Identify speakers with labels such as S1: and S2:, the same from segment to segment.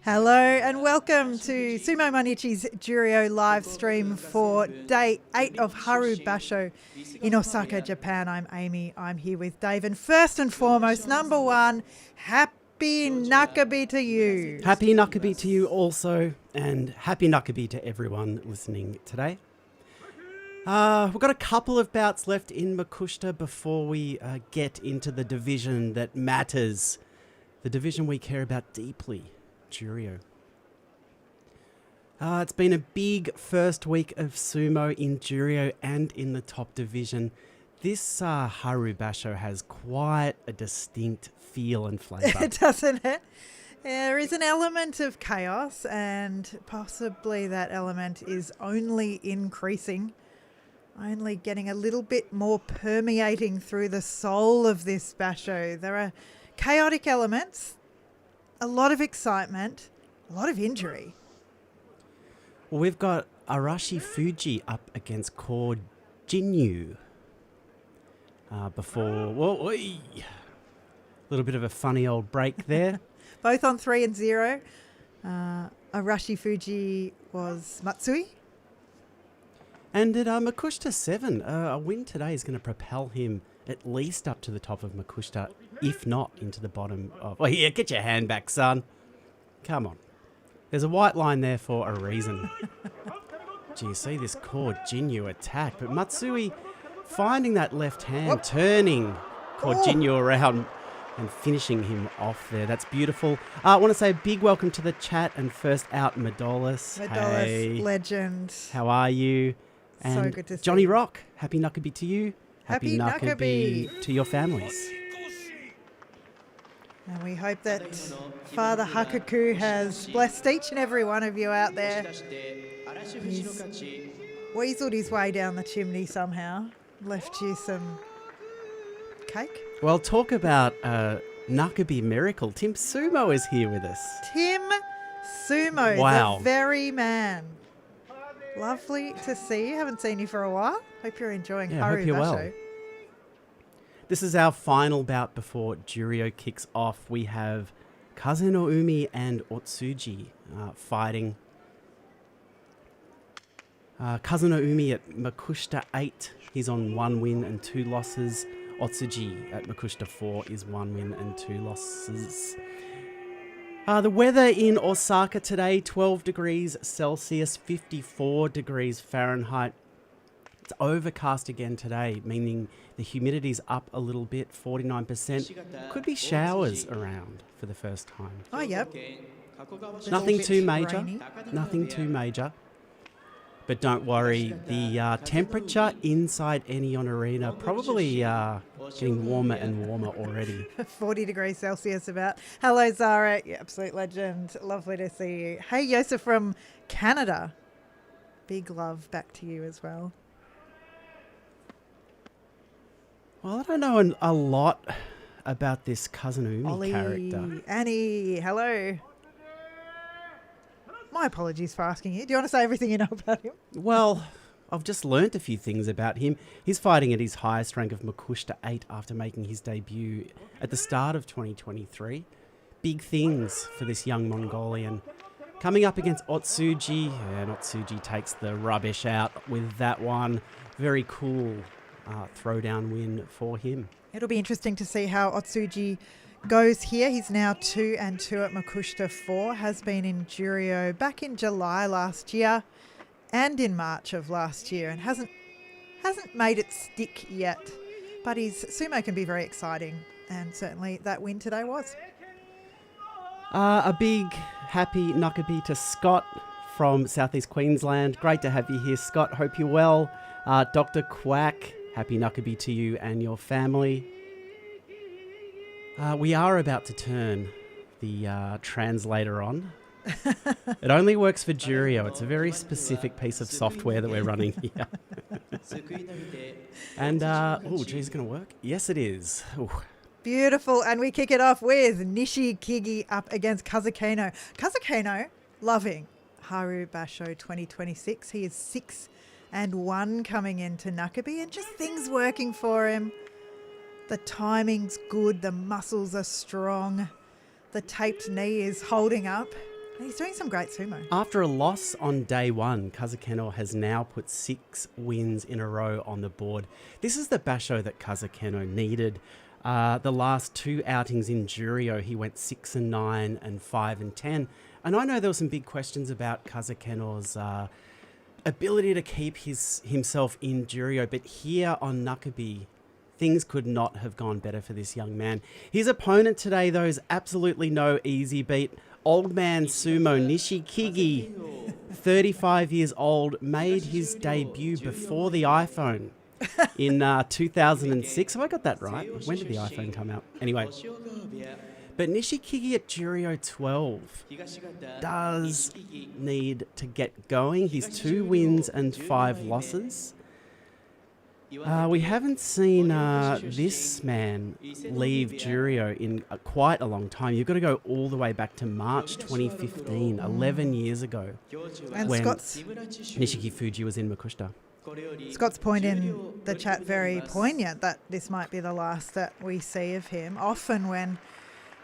S1: Hello and welcome to Sumo Mainichi's Juryo live stream for day 8 of Haru Basho in Osaka, Japan. I'm Amy. I'm here with Dave. And first and foremost, number one, happy Nakabi to you.
S2: Happy Nakabi to you also, and happy Nakabi to everyone listening today. We've got a couple of bouts left in Makushita before we get into the division that matters, the division we care about deeply. Juryo. It's been a big first week of sumo in Juryo and in the top division. This Haru Basho has quite a distinct feel and flavour.
S1: Doesn't it? There is an element of chaos, and possibly that element is only increasing, only getting a little bit more permeating through the soul of this basho. There are chaotic elements, a lot of excitement, a lot of injury.
S2: Well, we've got Arashifuji up against Jinyu. Before, a little bit of a funny old break there.
S1: Both on 3 and 0. Arashifuji was Matsui.
S2: And at Makushita 7, a win today is going to propel him at least up to the top of Makushita, if not into the bottom of... Oh, yeah, get your hand back, son. Come on. There's a white line there for a reason. Gee, you see this Jinyu attack, but Matsui finding that left hand, turning Jinyu around and finishing him off there. That's beautiful. I want to say a big welcome to the chat, and first out, Madolis.
S1: Hey, legend.
S2: How are you? And
S1: so good to see
S2: Johnny
S1: you.
S2: Rock, happy Nakabi to you. Happy Nakabi to your families.
S1: And we hope that Father Hakaku has blessed each and every one of you out there. He's weaseled his way down the chimney somehow, left you some cake.
S2: Well, talk about Nakabi miracle. Tim Sumo is here with us.
S1: Tim Sumo,
S2: wow.
S1: The very man. Lovely to see you. Haven't seen you for a while. Hope you're enjoying Haru
S2: hope you're
S1: Basho.
S2: well. This is our final bout before Juryo kicks off. We have Kazenoumi and Otsuji fighting. Kazenoumi at Makushita 8, he's on 1 win and 2 losses. Otsuji at Makushita 4 is 1 win and 2 losses. The weather in Osaka today, 12 degrees Celsius, 54 degrees Fahrenheit. It's overcast again today, meaning the humidity's up a little bit, 49%. Could be showers around for the first time.
S1: Oh, yep.
S2: Nothing too major.
S1: Rainy.
S2: Nothing too major. But don't worry, the temperature inside Enion Arena probably getting warmer and warmer already.
S1: 40 degrees Celsius about. Hello, Zara. You absolute legend. Lovely to see you. Hey, Yosef from Canada. Big love back to you as well.
S2: Well, I don't know a lot about this Kazenoumi character.
S1: Annie, hello. My apologies for asking you. Do you want to say everything you know about him?
S2: Well, I've just learnt a few things about him. He's fighting at his highest rank of Makushita 8 after making his debut at the start of 2023. Big things for this young Mongolian. Coming up against Otsuji, and Otsuji takes the rubbish out with that one. Very cool throwdown win for him.
S1: It'll be interesting to see how Otsuji goes here. He's now 2 and 2 at Makushita 4, has been in Juryo back in July last year and in March of last year, and hasn't made it stick yet. But his sumo can be very exciting, and certainly that win today was.
S2: A big happy Nakabi to Scott from Southeast Queensland. Great to have you here, Scott. Hope you're well. Dr. Quack, happy Nakabi to you and your family. We are about to turn the translator on. It only works for Juryo. It's a very specific piece of software that we're running here. And, oh, geez, going to work? Yes, it is. Ooh.
S1: Beautiful. And we kick it off with Nishikigi up against Kazakeno. Kazakeno loving Haru Basho 2026. He is 6 and 1 coming into Nakabe, and just things working for him. The timing's good, the muscles are strong, the taped knee is holding up. He's doing some great sumo.
S2: After a loss on day 1, Kazakeno has now put 6 wins in a row on the board. This is the basho that Kazakeno needed. The last 2 outings in Juryo, he went 6-9 and 5-10. And I know there were some big questions about Kazakeno's ability to keep himself in Juryo, but here on Nakabe, things could not have gone better for this young man. His opponent today, though, is absolutely no easy beat. Old man sumo Nishikigi, 35 years old, made his debut before the iPhone in 2006. Have I got that right? When did the iPhone come out? Anyway. But Nishikigi at Juryo 12 does need to get going. He's 2 wins and 5 losses. We haven't seen this man leave Juryo in quite a long time. You've got to go all the way back to March 2015, 11 years ago,
S1: And
S2: when
S1: Scott's
S2: Nishikigi was in Makushita.
S1: Scott's point in the chat very poignant that this might be the last that we see of him. Often when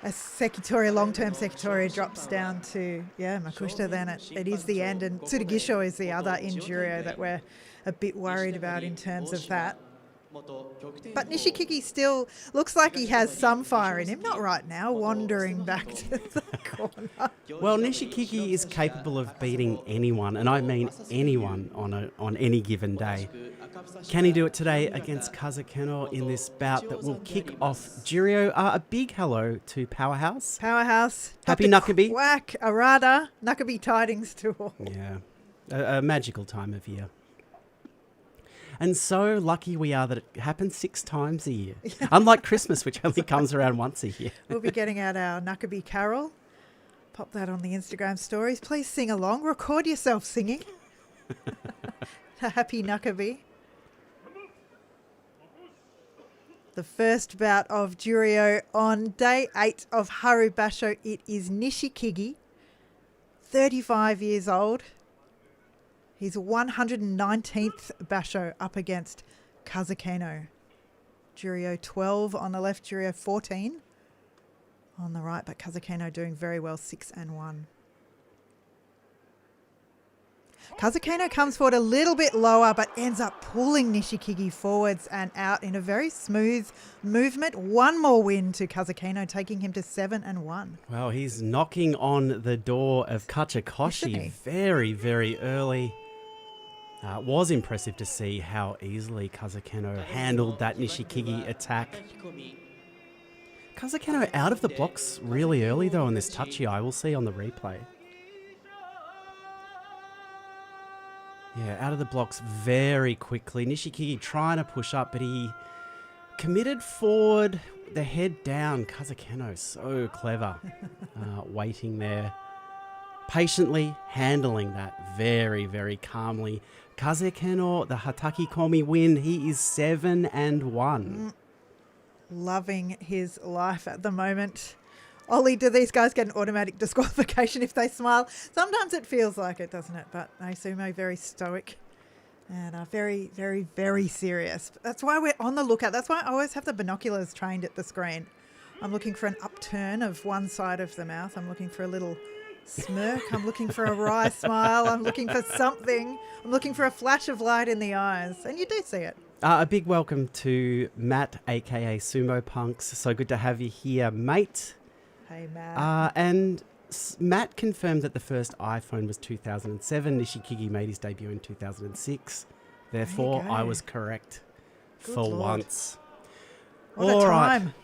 S1: a Sekitori, long-term Sekitori drops down to, Makushita, then it is the end. And Tsurugisho is the other in Juryo that we're a bit worried about in terms of that. But Nishikigi still looks like he has some fire in him. Not right now, wandering back to the corner.
S2: Well, Nishikigi is capable of beating anyone, and I mean anyone on any given day. Can he do it today against Kazakeno in this bout that will kick off Juryo? A big hello to Powerhouse.
S1: Dr.
S2: Happy Nakabe.
S1: Quack, Arada, Nakabe tidings to all.
S2: Yeah, a magical time of year. And so lucky we are that it happens 6 times a year. Unlike Christmas, which only comes around once a year.
S1: We'll be getting out our Nakabe carol. Pop that on the Instagram stories. Please sing along. Record yourself singing. Happy Nakabe. The first bout of Juryo on day 8 of Haru Basho. It is Nishikigi, 35 years old. He's 119th basho up against Kazakeno. Juryo 12 on the left, Juryo 14 on the right, but Kazakeno doing very well, 6-1. Kazakeno comes forward a little bit lower, but ends up pulling Nishikigi forwards and out in a very smooth movement. 1 more win to Kazakeno, taking him to 7-1.
S2: Well, he's knocking on the door of Kachikoshi very, very early. It was impressive to see how easily Kazakeno handled that Nishikigi attack. Kazakeno out of the blocks really early though on this touchy eye. We'll see on the replay. Yeah, out of the blocks very quickly. Nishikigi trying to push up, but he committed forward, the head down. Kazakeno so clever, waiting there. Patiently handling that very, very calmly. Kazakeno, the Hataki Komi win. He is 7-1.
S1: Loving his life at the moment. Ollie, do these guys get an automatic disqualification if they smile? Sometimes it feels like it, doesn't it? But Sumo very stoic and are very, very, very serious. That's why we're on the lookout. That's why I always have the binoculars trained at the screen. I'm looking for an upturn of one side of the mouth. I'm looking for a little smirk. I'm looking for a wry smile. I'm looking for something. I'm looking for a flash of light in the eyes. And you do see it.
S2: A big welcome to Matt, a.k.a. Sumo Punks. So good to have you here, mate.
S1: Hey, Matt.
S2: And Matt confirmed that the first iPhone was 2007. Nishikigi made his debut in 2006. Therefore, I was correct for once.
S1: What a time.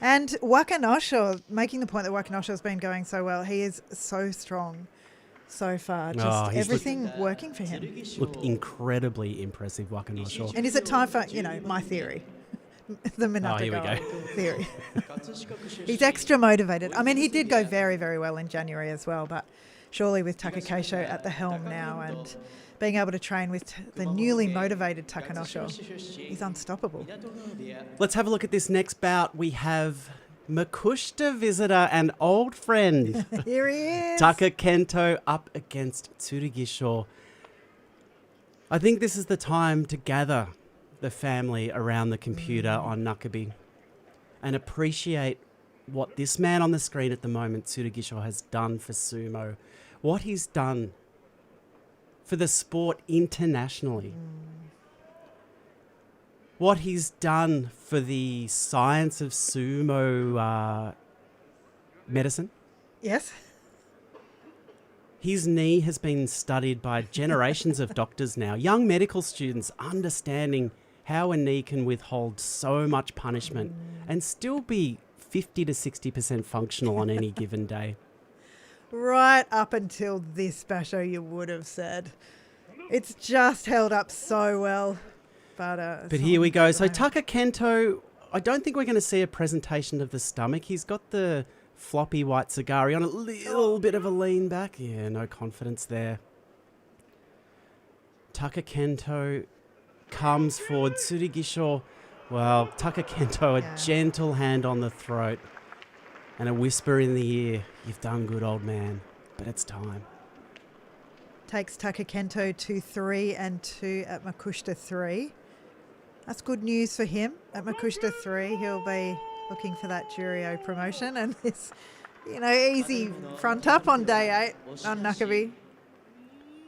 S1: And Wakanosho, making the point that Wakanosho has been going so well. He is so strong so far. Just everything working for him.
S2: Looked incredibly impressive, Wakanosho.
S1: And is it time for, my theory? The Minato theory. He's extra motivated. I mean, he did go very, very well in January as well, but surely with Takakeisho at the helm now and being able to train with the newly motivated Takanosho, he's unstoppable.
S2: Let's have a look at this next bout. We have Makushita visitor and old friend.
S1: Here he is.
S2: Takento up against Tsurugisho. I think this is the time to gather the family around the computer on Nakabi and appreciate what this man on the screen at the moment, Tsurugisho, has done for sumo, what he's done for the sport internationally, what he's done for the science of sumo medicine.
S1: Yes.
S2: His knee has been studied by generations of doctors now, young medical students understanding how a knee can withhold so much punishment and still be 50 to 60% functional on any given day.
S1: Right up until this basho, you would have said. It's just held up so well. But
S2: here we go. So Takento, I don't think we're going to see a presentation of the stomach. He's got the floppy white cigari on, a little bit of a lean back. Yeah, no confidence there. Takento comes forward. Tsurugisho, well, Takento, a gentle hand on the throat and a whisper in the ear. You've done good, old man, but it's time.
S1: Takes Takento to 3 and 2 at Makushita 3. That's good news for him. At Makushita 3, he'll be looking for that Juryo promotion and this, easy front up on day 8 on Nakabi.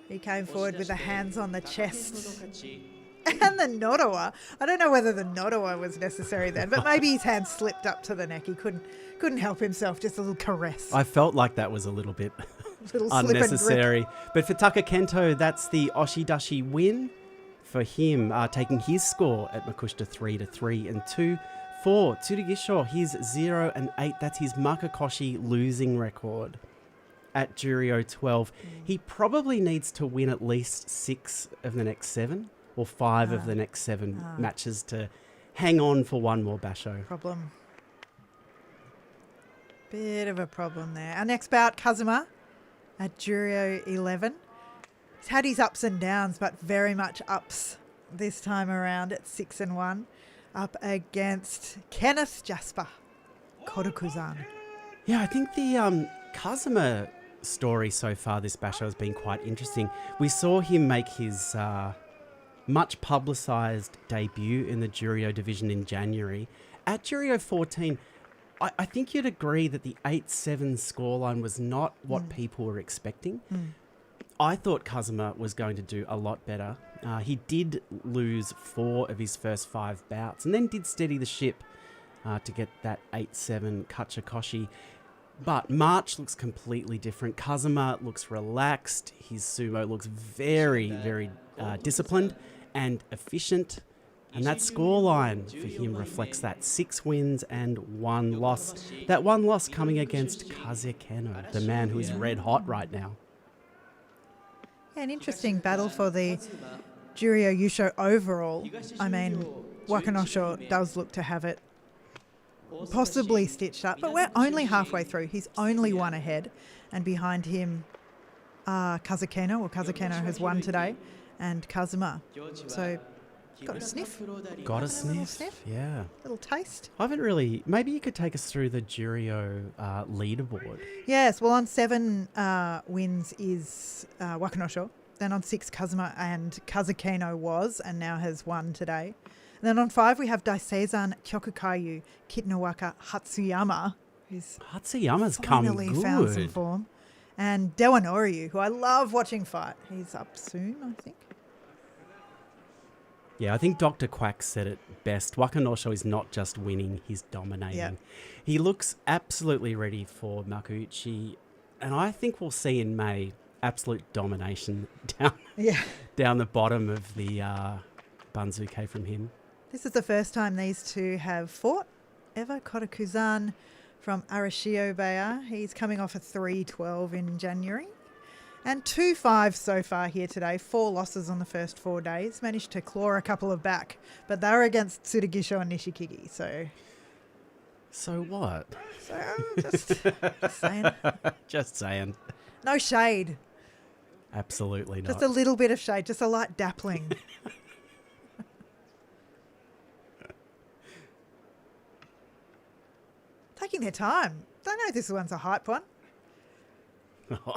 S1: He came forward with the hands on the chest. And the nodowa. I don't know whether the nodowa was necessary then, but maybe his hand slipped up to the neck. He couldn't help himself, just a little caress.
S2: I felt like that was a little bit
S1: little
S2: unnecessary. But for Takento, that's the Oshidashi win for him, taking his score at Makushita 3 to 3 and 2. For Tsurugisho, his 0 and 8, that's his Makakoshi losing record at Juryo 12. He probably needs to win at least 6 of the next 7 or 5 of the next 7 matches to hang on for one more basho.
S1: Problem. Bit of a problem there. Our next bout, Kazuma at Juryo 11. He's had his ups and downs, but very much ups this time around at 6 and 1. Up against Kenneth Jasper, Kotakuzan.
S2: Yeah, I think the Kazuma story so far this basho has been quite interesting. We saw him make his much publicised debut in the Juryo division in January. At Juryo 14, I think you'd agree that the 8-7 scoreline was not what people were expecting. I thought Kazuma was going to do a lot better. He did lose 4 of his first 5 bouts and then did steady the ship to get that 8-7 Kachikoshi. But March looks completely different. Kazuma looks relaxed. His sumo looks very, very disciplined and efficient. And that scoreline for him reflects that 6 wins and 1 loss. That 1 loss coming against Kazakeno, the man who is red hot right now.
S1: Yeah, an interesting battle for the Juryo Yusho overall. I mean, Wakanosho does look to have it possibly stitched up, but we're only halfway through. He's only 1 ahead, and behind him Kazakeno has won today, and Kazuma. So got a sniff.
S2: Got a sniff, yeah.
S1: Little taste.
S2: I haven't really... Maybe you could take us through the Juryo leaderboard.
S1: Yes, well, on 7 wins is Wakanosho. Then on 6, Kazuma, and Kazakeno was and now has won today. And then on 5, we have Daiseisan, Kyokukaiyu, Kitawaka, Hatsuyama, who's
S2: Hatsuyama's come good.
S1: Found some form. And Dewanoryu, who I love watching fight. He's up soon, I think.
S2: Yeah, I think Dr. Quack said it best. Wakanosho is not just winning, he's dominating.
S1: Yep.
S2: He looks absolutely ready for Makuuchi, and I think we'll see in May absolute domination down the bottom of the Banzuke from him.
S1: This is the first time these two have fought ever. Kotakuzan from Arashiobeya. He's coming off a 3-12 in January. And 2-5 so far here today. 4 losses on the first 4 days. Managed to claw a couple of back. But they were against Tsurugisho and Nishikigi.
S2: So what?
S1: So just saying.
S2: Just saying.
S1: No shade.
S2: Absolutely not.
S1: Just a little bit of shade. Just a light dappling. Taking their time. Don't know if this one's a hype one.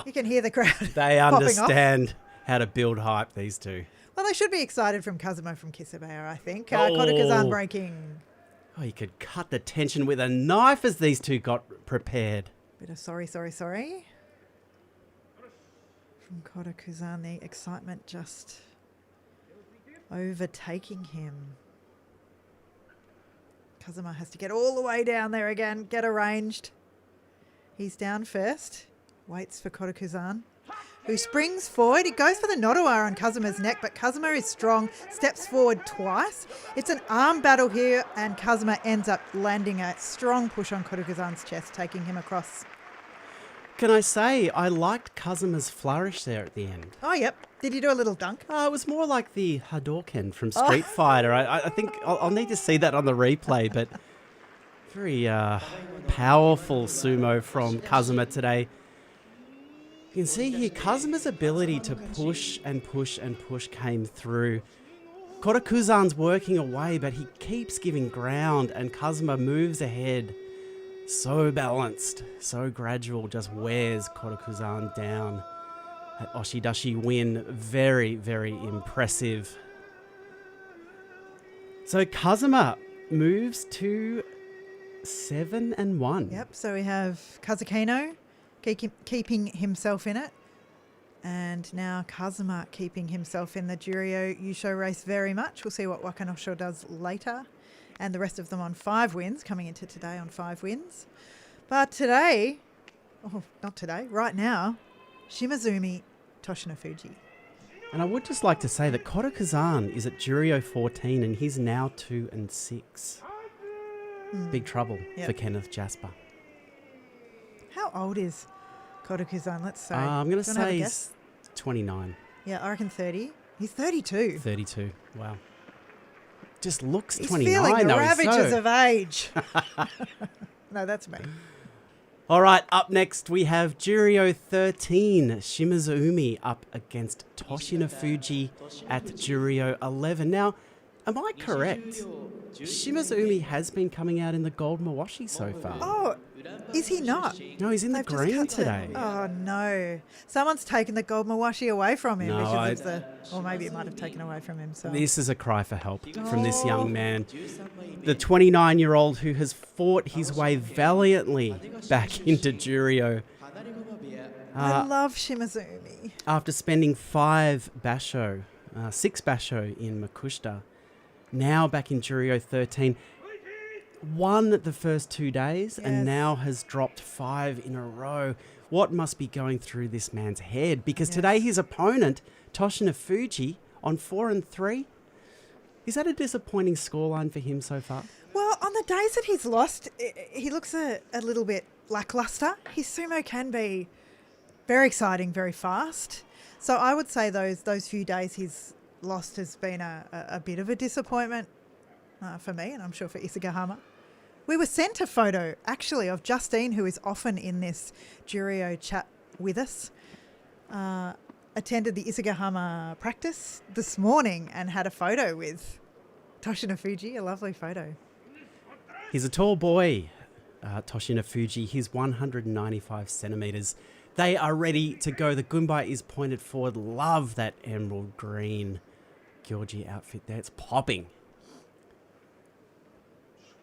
S1: You can hear the crowd.
S2: They understand how to build hype, these two.
S1: Well, they should be excited from Kazuma from Kisabaya, I think. Kotakuzan breaking.
S2: Oh, you could cut the tension with a knife as these two got prepared.
S1: Bit of sorry. From Kotakuzan, the excitement just overtaking him. Kazuma has to get all the way down there again, get arranged. He's down first, waits for Kotakuzan, who springs forward. He goes for the Nodowa on Kazuma's neck, but Kazuma is strong, steps forward twice. It's an arm battle here, and Kazuma ends up landing a strong push on Kotakuzan's chest, taking him across.
S2: Can I say, I liked Kazuma's flourish there at the end.
S1: Oh, yep. Did he do a little dunk?
S2: It was more like the Hadouken from Street Fighter. I think I'll need to see that on the replay, but very powerful sumo from Kazuma today. You can see here Kazuma's ability to push and push and push came through. Kotakuzan's working away, but he keeps giving ground, and Kazuma moves ahead. So balanced, so gradual, just wears Kotakuzan down. That Oshidashi win, very, very impressive. So Kazuma moves to 7-1.
S1: Yep, so we have Kazakeno keeping himself in it. And now Kazuma keeping himself in the Juryo Yusho race very much. We'll see what Wakanosho does later. And the rest of them on 5 wins, coming into today on 5 wins. But today, right now, Shimazuumi, Toshinofuji.
S2: And I would just like to say that Kotakuzan is at Juryo 14 and he's now 2-6. Big trouble for Kenneth Jasper.
S1: How old is Kotakuzan? Let's say.
S2: I'm going to say he's 29.
S1: Yeah, I reckon 30. He's 32.
S2: 32. Wow. Just looks
S1: He's
S2: 29.
S1: Feeling the ravages of age. No, that's me.
S2: All right, up next we have Juryo 13, Shimazuumi up against Toshinofuji at Juryo 11. Now, am I correct? Shimazuumi has been coming out in the gold mawashi so far.
S1: Oh, is he not?
S2: No, he's in the green today.
S1: Oh, no. Someone's taken the gold mawashi away from him because of the... Or maybe it might have taken away from him. So.
S2: This is a cry for help from this young man. The 29-year-old who has fought his way valiantly back into Juryo.
S1: I love Shimazuumi.
S2: After spending 6 basho in Makushita, now back in Juryo 13, won the first 2 days and now has dropped 5 in a row. What must be going through this man's head? Because today his opponent, Toshinofuji, on 4-3. Is that a disappointing scoreline for him so far?
S1: Well, on the days that he's lost, he looks a little bit lackluster. His sumo can be very exciting, very fast. So I would say those few days he's lost has been a bit of a disappointment for me, and I'm sure for Isagahama. We were sent a photo, actually, of Justine, who is often in this Juryo chat with us. Attended the Isagahama practice this morning and had a photo with Toshinofuji, a lovely photo.
S2: He's a tall boy, Toshinofuji. He's 195 centimetres. They are ready to go. The gunbai is pointed forward. Love that emerald green Gyorji outfit there. It's popping.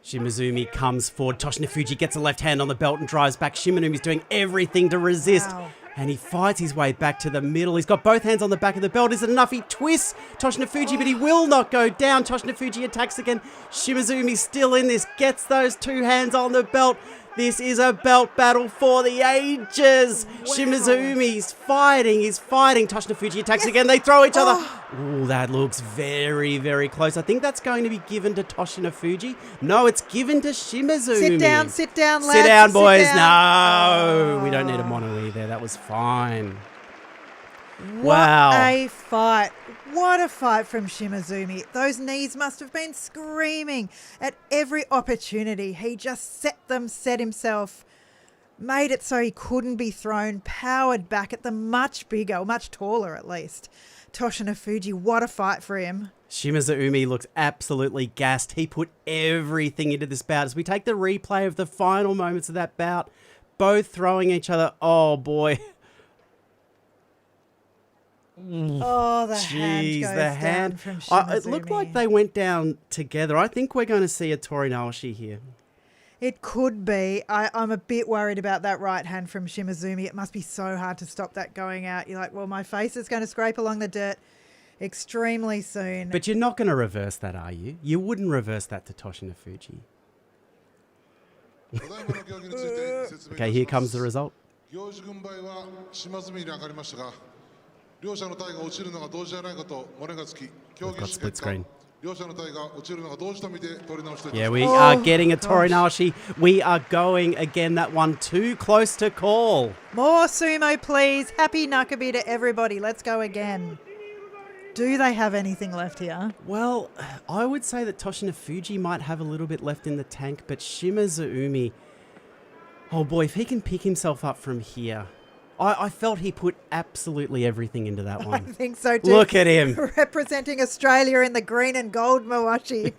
S2: Shimazuumi comes forward. Toshinofuji gets a left hand on the belt and drives back. Shimazuumi's doing everything to resist.
S1: Wow.
S2: And he fights his way back to the middle. He's got both hands on the back of the belt. Is it enough? He twists Toshinofuji, but he will not go down. Toshinofuji attacks again. Shimazuumi still in this. Gets those 2 hands on the belt. This is a belt battle for the ages. Wow. Shimazuumi's fighting. He's fighting. Toshinofuji attacks again. They throw each other. Ooh, that looks very, very close. I think that's going to be given to Toshinofuji. No, it's given to Shimazuumi.
S1: Sit down, lads.
S2: Sit down, boys. Sit down. No, we don't need a mono-e there. That was fine. Wow.
S1: What a fight. What a fight from Shimazuumi. Those knees must have been screaming at every opportunity. He just set himself, made it so he couldn't be thrown, powered back at the much bigger, much taller at least, Toshinofuji. What a fight for him.
S2: Shimazuumi looks absolutely gassed. He put everything into this bout. As we take the replay of the final moments of that bout, both throwing each other. Oh, boy.
S1: Oh, the hand goes down from Shimazuumi.
S2: It looked like they went down together. I think we're going to see a Torinaoshi here.
S1: It could be. I'm a bit worried about that right hand from Shimazuumi. It must be so hard to stop that going out. You're like, well, my face is going to scrape along the dirt extremely soon.
S2: But you're not going to reverse that, are you? You wouldn't reverse that to Toshinofuji. Okay, here comes the result. We've got split screen. Yeah, we are getting a Torinaoshi. We are going again. That one too close to call.
S1: More sumo, please. Happy Nakabi to everybody. Let's go again. Do they have anything left here?
S2: Well, I would say that Toshinofuji might have a little bit left in the tank, but Shimazuumi, oh boy, if he can pick himself up from here. I felt he put absolutely everything into that one.
S1: I think so too.
S2: Look at him.
S1: Representing Australia in the green and gold mawashi.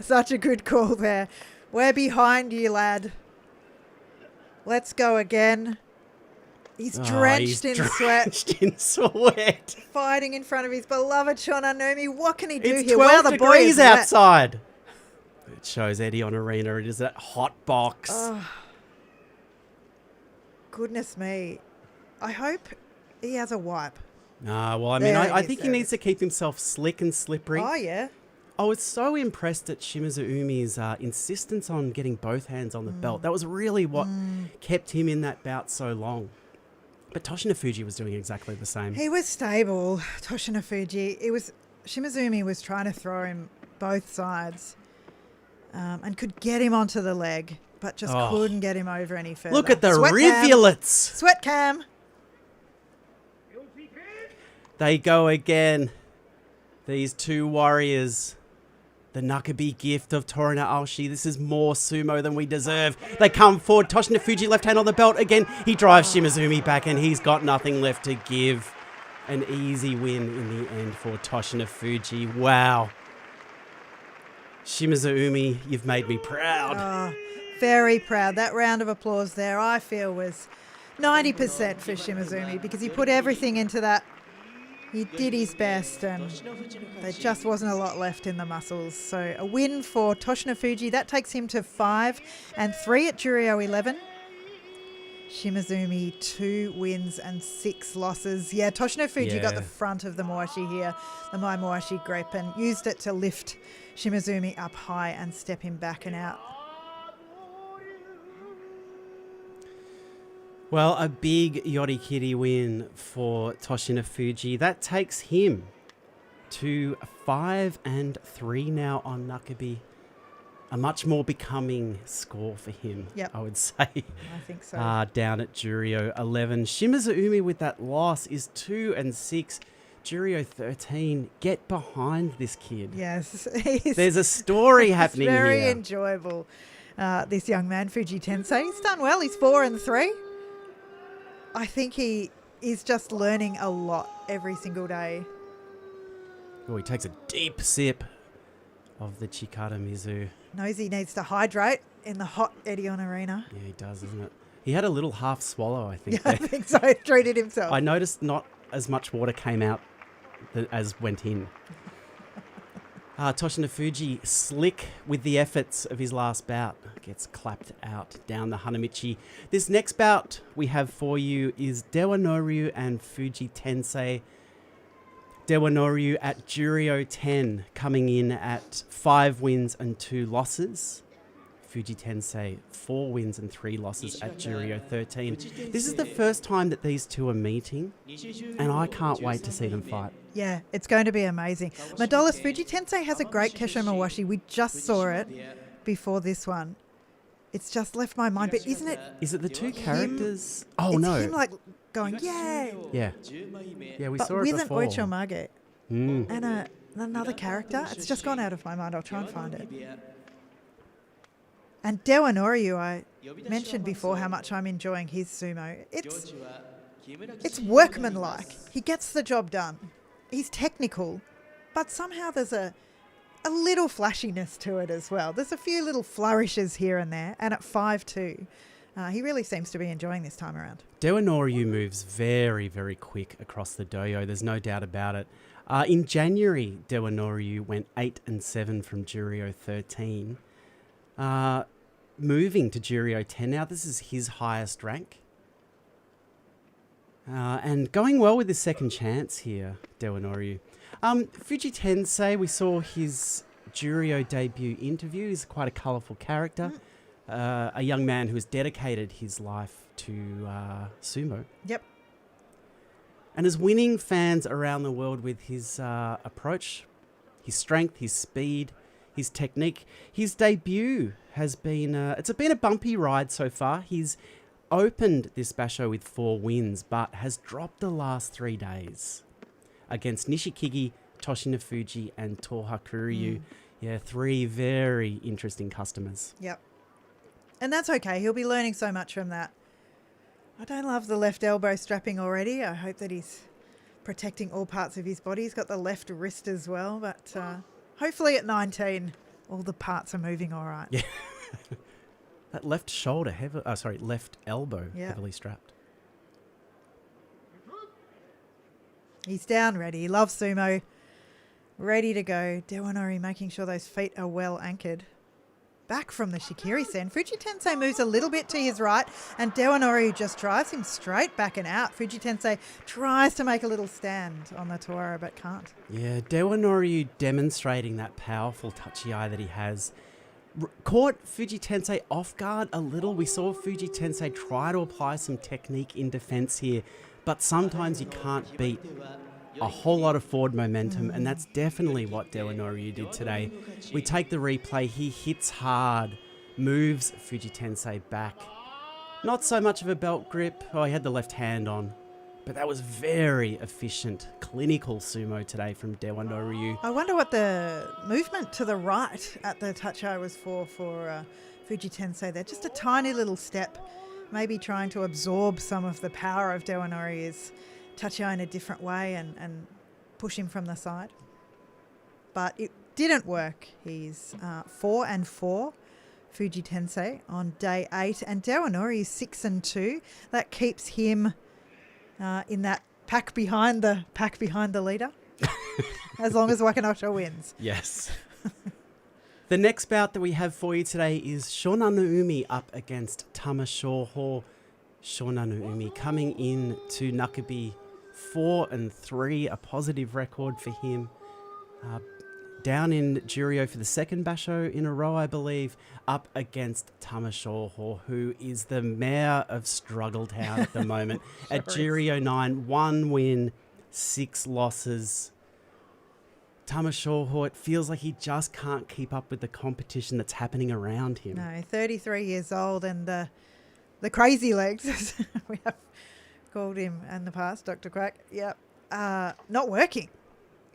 S1: Such a good call there. We're behind you, lad. Let's go again. He's drenched in sweat. Fighting in front of his beloved Shonannoumi. What can he do
S2: it's
S1: here?
S2: 12
S1: Wow, the boy
S2: degrees
S1: is wet.
S2: outside. It shows Eddie on Arena. It is that hot box.
S1: Oh, goodness me. I hope he has a wipe.
S2: Well, I mean, I think he needs to keep himself slick and slippery.
S1: Oh, yeah.
S2: I was so impressed at Shimazuumi's insistence on getting both hands on the belt. That was really what kept him in that bout so long. But Toshinofuji was doing exactly the same.
S1: He was stable, Toshinofuji. Shimazuumi was trying to throw him both sides and could get him onto the leg, but just couldn't get him over any further.
S2: Look at the
S1: Sweat
S2: rivulets.
S1: Cam. Sweat cam.
S2: They go again. These two warriors. The Nakabi gift of Torinaoshi. This is more sumo than we deserve. They come forward. Toshinofuji left hand on the belt again. He drives Shimazuumi back and he's got nothing left to give. An easy win in the end for Toshinofuji. Wow. Shimazuumi, you've made me proud.
S1: Oh, very proud. That round of applause there, I feel, was 90% for Shimazuumi because he put everything into that. He did his best and there just wasn't a lot left in the muscles. So a win for Toshinofuji. That takes him to 5-3 at Juryo 11. Shimazuumi 2 wins and 6 losses. Yeah, Toshinofuji got the front of the mawashi here, the Mai Mawashi grip, and used it to lift Shimazuumi up high and step him back and out.
S2: Well, a big Yorikiri win for Toshinofuji. That takes him to 5-3 now on Nakabi. A much more becoming score for him, I would say.
S1: I think so.
S2: Down at Juryo 11. Shimazuumi with that loss is 2-6. Juryo 13. Get behind this kid.
S1: Yes.
S2: There's a story happening here.
S1: Very enjoyable, this young man, Fujitensei. He's done well. He's 4-3. I think he is just learning a lot every single day.
S2: Oh, he takes a deep sip of the Chikara Mizu.
S1: Knows he needs to hydrate in the hot Edion Arena.
S2: Yeah, he does, isn't it? He had a little half swallow, I think.
S1: Yeah, I think so. He treated himself.
S2: I noticed not as much water came out as went in. Toshinofuji, slick with the efforts of his last bout, gets clapped out down the Hanamichi. This next bout we have for you is Dewanoryu and Fujitensei. Dewanoryu at Juryo 10, coming in at 5 wins and 2 losses. Fujitensei, 4 wins and 3 losses at Juryo 13. This is the first time that these two are meeting, and I can't wait to see them fight.
S1: Yeah, it's going to be amazing. Madolas, Fujitensei has a great Kesho Mawashi. We just saw it before this one. It's just left my mind, but isn't it?
S2: Is it the two characters?
S1: It's him like going, yay!
S2: Yeah. Yeah, we saw it
S1: with
S2: before.
S1: an Oicho Mage and another character. It's just gone out of my mind. I'll try and find it. And Dewanoryu, I mentioned before how much I'm enjoying his sumo. It's workmanlike. He gets the job done. He's technical, but somehow there's a little flashiness to it as well. There's a few little flourishes here and there, and at 5-2, He really seems to be enjoying this time around.
S2: Dewanoryu moves very, very quick across the doyo. There's no doubt about it. In January, Dewanoryu went 8-7 from Juryo 13. Moving to Juryo 10 now. This is his highest rank. And going well with his second chance here, Dewanoryu. Fujitensei, we saw his Juryo debut interview. He's quite a colourful character. A young man who has dedicated his life to sumo.
S1: Yep.
S2: And is winning fans around the world with his approach, his strength, his speed, his technique. His debut has been, it's been a bumpy ride so far. He's opened this basho with 4 wins, but has dropped the last 3 days against Nishikigi, Toshinofuji, and Tohakuryu. Yeah, 3 very interesting customers.
S1: Yep. And that's okay. He'll be learning so much from that. I don't love the left elbow strapping already. I hope that he's protecting all parts of his body. He's got the left wrist as well, but hopefully at 19, all the parts are moving all right.
S2: Yeah. That left shoulder, left elbow heavily strapped.
S1: He's down ready. He loves sumo. Ready to go. Dewanoryu making sure those feet are well anchored. Back from the shikiri sen. Fujitensei moves a little bit to his right and Dewanoryu just drives him straight back and out. Fujitensei tries to make a little stand on the Tawara but can't.
S2: Yeah, Dewanoryu demonstrating that powerful touchy eye that he has. Caught Fujitensei off guard a little. We saw Fujitensei try to apply some technique in defense here, but sometimes you can't beat a whole lot of forward momentum, and that's definitely what Dewanoryu did today. We take the replay. He hits hard, moves Fujitensei back. Not so much of a belt grip. Oh, he had the left hand on. But that was very efficient, clinical sumo today from Dewanoryu.
S1: I wonder what the movement to the right at the touch-eye was for Fujitensei there. Just a tiny little step, maybe trying to absorb some of the power of Dewanoryu's touch-eye in a different way and push him from the side. But it didn't work. He's 4-4, Fujitensei, on day 8. And Dewanoryu 6-2. That keeps him in that pack behind the leader, as long as Wakanosho wins.
S2: Yes. The next bout that we have for you today is Shonannoumi up against Tamashoho. Shonannoumi coming in to Nakabi 4-3, a positive record for him. Down in Juryo for the second basho in a row, I believe, up against Tamashoho, who is the mayor of Struggletown at the moment. At Juryo 9, 1 win, 6 losses. Tamashoho, it feels like he just can't keep up with the competition that's happening around him.
S1: No, 33 years old and the crazy legs, as we have called him in the past, Dr. Quack. Yep. Not working.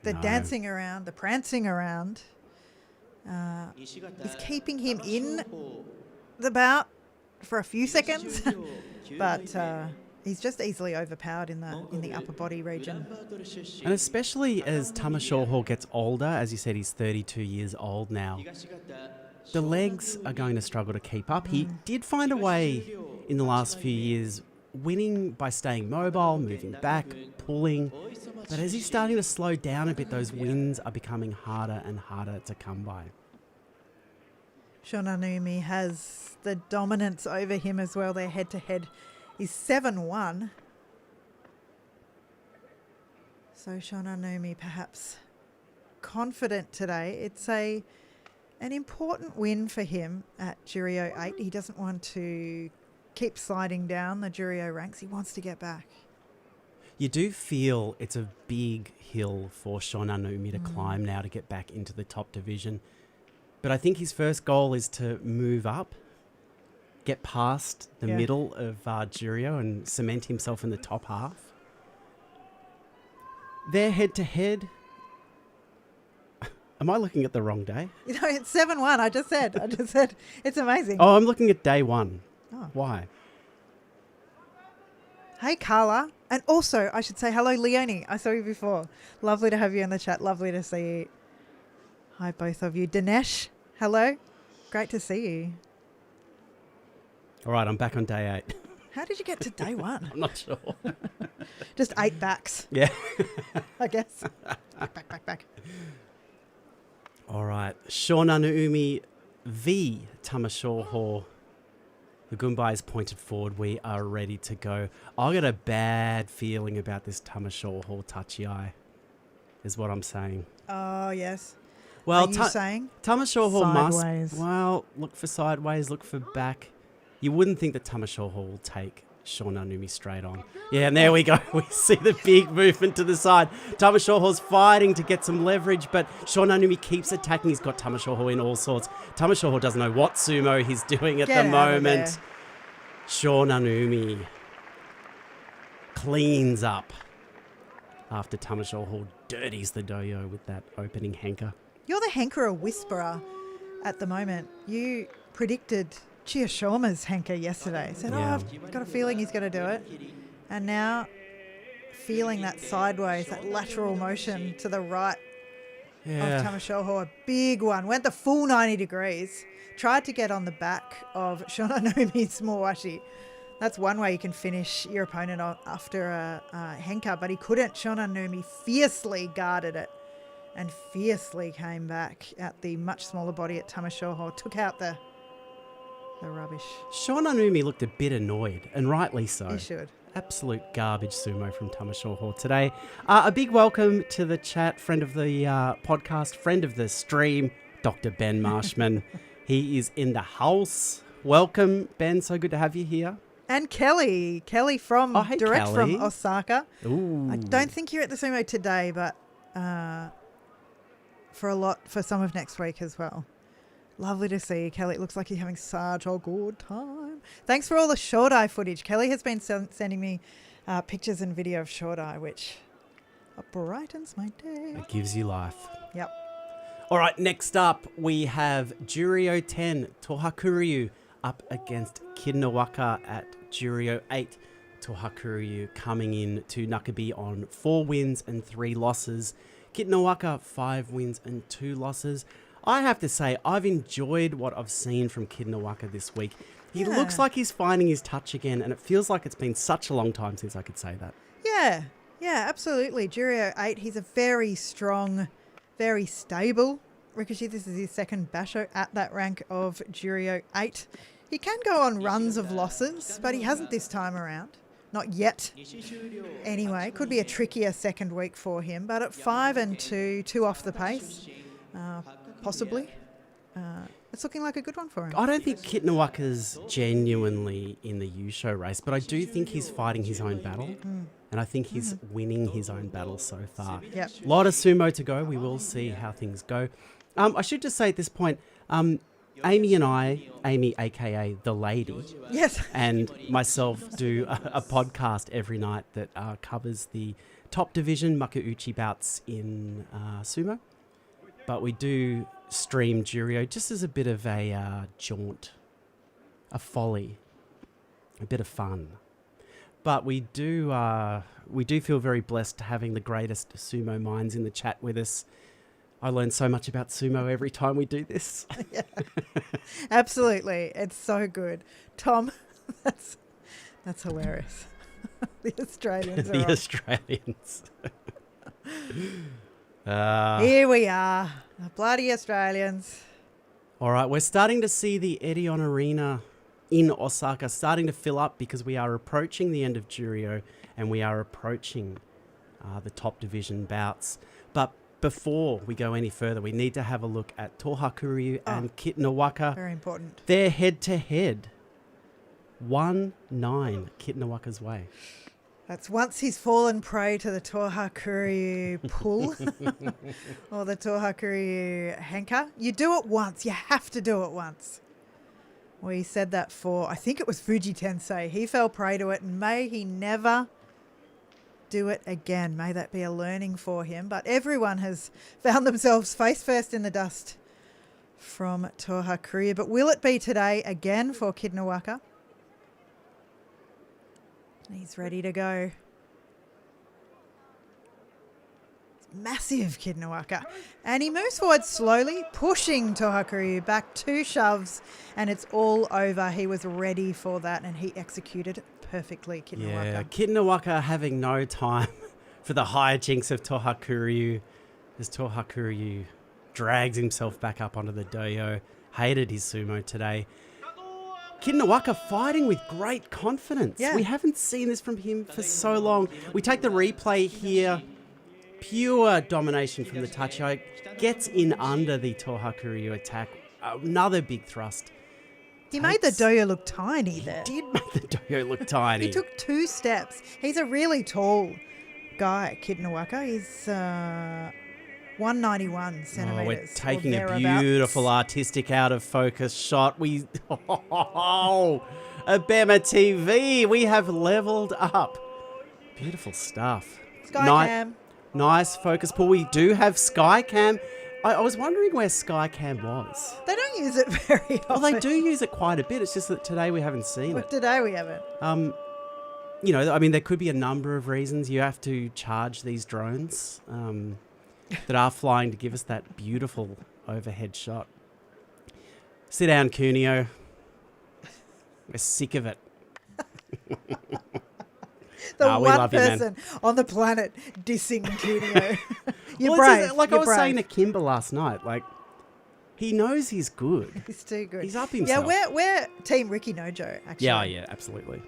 S1: The dancing around, the prancing around is keeping him in the bout for a few seconds, but he's just easily overpowered in the upper body region.
S2: And especially as Tamashoho gets older, as you said, he's 32 years old now, the legs are going to struggle to keep up. He did find a way in the last few years, winning by staying mobile, moving back, pulling. But as he's starting to slow down a bit, those wins are becoming harder and harder to come by.
S1: Shonannoumi has the dominance over him as well. Their head-to-head is 7-1. So Shonannoumi perhaps confident today. It's an important win for him at Juryo 8. He doesn't want to keep sliding down the Juryo ranks. He wants to get back.
S2: You do feel it's a big hill for Shonannoumi to climb now to get back into the top division. But I think his first goal is to move up, get past the middle of Juryo and cement himself in the top half. Their head-to-head... Am I looking at the wrong day?
S1: You know, it's 7-1. I just said. It's amazing.
S2: Oh, I'm looking at day 1.
S1: Oh.
S2: Why?
S1: Hey, Carla. And also, I should say hello, Leonie. I saw you before. Lovely to have you in the chat. Lovely to see you. Hi, both of you. Dinesh, hello. Great to see you.
S2: All right, I'm back on day 8.
S1: How did you get to day 1?
S2: I'm not sure.
S1: Just 8 backs,
S2: Yeah.
S1: I guess. Back.
S2: All right, Shonannoumi v Tamashoho. The Gunbai is pointed forward. We are ready to go. I got a bad feeling about this Tamashoho Tachiai, is what I'm saying.
S1: Oh, yes.
S2: Well,
S1: Are you saying?
S2: Tamashoho
S1: Sideways.
S2: must. Well, look for sideways, look for back. You wouldn't think that Tamashoho will take Shonannoumi straight on. Yeah, and there we go. We see the big movement to the side. Tamashoho's fighting to get some leverage, but Shonannoumi keeps attacking. He's got Tamashoho in all sorts. Tamashoho doesn't know what sumo he's doing at the moment. Shonannoumi cleans up after Tamashoho dirties the doyo with that opening henka.
S1: You're the Henkara whisperer at the moment. You predicted Chiyoshoma's henka yesterday. Said,
S2: Yeah.
S1: I've got a feeling he's going to do it. And now feeling that sideways, that lateral motion to the right of Tamashoho, a big one. Went the full 90 degrees. Tried to get on the back of Shonannomi's Mowashi. That's one way you can finish your opponent after a henka, but he couldn't. Shonannoumi fiercely guarded it and fiercely came back at the much smaller body at Tamashoho. Took out the rubbish.
S2: Shonannoumi looked a bit annoyed, and rightly so.
S1: He should.
S2: Absolute garbage sumo from Tamashoho today. A big welcome to the chat, friend of the podcast, friend of the stream, Dr. Ben Marshman. He is in the house. Welcome, Ben. So good to have you here.
S1: And Kelly from direct
S2: Kelly.
S1: from Osaka.
S2: Ooh.
S1: I don't think you're at the sumo today, but for some of next week as well. Lovely to see you, Kelly. It looks like you're having such a good time. Thanks for all the Shodai footage. Kelly has been sending me pictures and video of Shodai, which brightens my day.
S2: It gives you life.
S1: Yep.
S2: All right, next up we have Juryo 10, Tohakuryu up against Kitawaka at Juryo 8. Tohakuryu coming in to Nakabi on 4 wins and 3 losses. Kitawaka 5 wins and 2 losses. I have to say, I've enjoyed what I've seen from Kitawaka this week. He looks like he's finding his touch again, and it feels like it's been such a long time since I could say that.
S1: Yeah, absolutely. Juryo 8, he's a very strong, very stable Rikishi. This is his second basho at that rank of Juryo 8. He can go on runs of losses, but he hasn't this time around. Not yet. Anyway, could be a trickier second week for him, but at 5 and 2, 2 off the pace, possibly. It's looking like a good one for him.
S2: I don't think Kitawaka's genuinely in the Yusho race, but I do think he's fighting his own battle, and I think he's winning his own battle so far.
S1: Yep.
S2: A lot of sumo to go. We will see how things go. I should just say at this point, Amy and I, Amy aka The Lady,
S1: Yes.
S2: and myself do a podcast every night that covers the top division Makuuchi bouts in sumo. But we do stream Juryo just as a bit of a jaunt, a folly, a bit of fun. But we do feel very blessed having the greatest sumo minds in the chat with us. I learn so much about sumo every time we do this.
S1: Yeah. Absolutely. It's so good. Tom, that's hilarious. The Australians are
S2: The
S1: on.
S2: Australians.
S1: Here we are, the bloody Australians.
S2: All right, we're starting to see the Edion Arena in Osaka starting to fill up because we are approaching the end of Juryo and we are approaching the top division bouts. But before we go any further, we need to have a look at Tohakuryu and Kitawaka.
S1: Very important.
S2: They're head-to-head. 1-9 Kitawaka's way.
S1: That's once he's fallen prey to the Tohakuryu pull or the Tohakuryu henka. You do it once. You have to do it once. We said that for, I think it was Fujitensei. He fell prey to it, and may he never do it again. May that be a learning for him. But everyone has found themselves face first in the dust from Tohakuryu. But will it be today again for Kitawaka? He's ready to go. massive Kitawaka. And he moves forward slowly, pushing Tohakuryu back 2 shoves, and it's all over. He was ready for that, and he executed perfectly, Kitawaka.
S2: Yeah, Kitawaka having no time for the hijinks of Tohakuryu as Tohakuryu drags himself back up onto the doyo. Hated his sumo today. Kitawaka fighting with great confidence.
S1: Yeah.
S2: We haven't seen this from him for so long. We take the replay here. Pure domination from the Tachi. Gets in under the Tohakuryu attack. Another big thrust.
S1: He made the doyo look tiny there.
S2: He did make the doyo look tiny.
S1: He took 2 steps. He's a really tall guy, Kitawaka. He's 191 centimetres.
S2: We're taking
S1: or
S2: a
S1: thereabouts.
S2: beautiful artistic out of focus shot. Abema TV, we have leveled up. Beautiful stuff.
S1: Skycam.
S2: Nice focus pull. We do have Skycam. I was wondering where Skycam was.
S1: They don't use it very often.
S2: Well, they do use it quite a bit. It's just that today we haven't seen
S1: But
S2: it.
S1: today we haven't.
S2: You know, I mean, there could be a number of reasons you have to charge these drones that are flying to give us that beautiful overhead shot. Sit down, Cuneo. We're sick of it.
S1: The
S2: we
S1: one
S2: love you, man.
S1: person on the planet dissing Juryo. You're
S2: Well,
S1: brave.
S2: it's just, like
S1: You're
S2: I was
S1: brave.
S2: saying to Kimber last night, like, he knows he's good.
S1: He's too good.
S2: He's up himself.
S1: Yeah, we're Team Ricky Nojo, actually.
S2: Yeah, absolutely.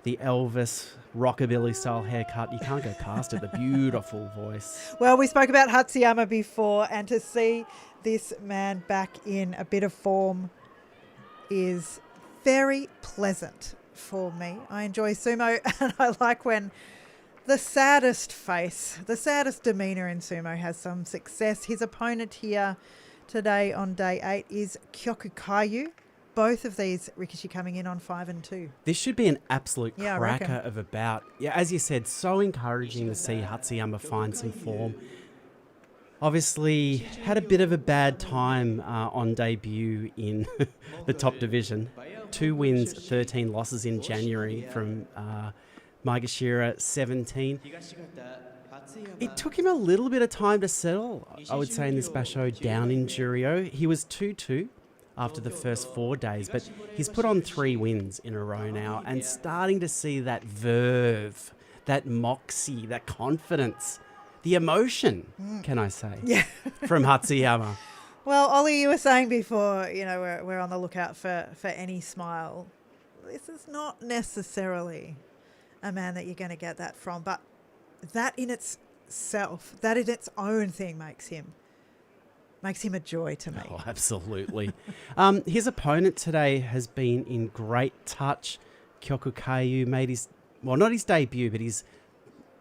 S2: The Elvis rockabilly style haircut, you can't go past it. The beautiful voice.
S1: Well, we spoke about Hatsuyama before, and to see this man back in a bit of form is very pleasant for me. I enjoy sumo, and I like when the saddest face, the saddest demeanour in sumo has some success. His opponent here today on day 8 is Kyokukaiyu. Both of these, Rikishi, coming in on 5 and 2.
S2: This should be an absolute
S1: Yeah, I
S2: cracker
S1: reckon.
S2: of a bout. Yeah, as you said, so encouraging to see Hatsuyama find some form. Obviously, had a bit of a bad time on debut in the top division. 2 wins, 13 losses in January from Maegashira 17. It took him a little bit of time to settle, I would say, in this basho down in Juryo. He was 2-2 after the first 4 days, but he's put on 3 wins in a row now and starting to see that verve, that moxie, that confidence, the emotion, can I say, from Hatsuyama.
S1: Well, Ollie, you were saying before, you know, we're on the lookout for any smile. This is not necessarily a man that you're going to get that from, but that in itself, that in its own thing makes him a joy to me.
S2: Oh, absolutely. His opponent today has been in great touch. Kyokukaiyu made his, well, not his debut, but his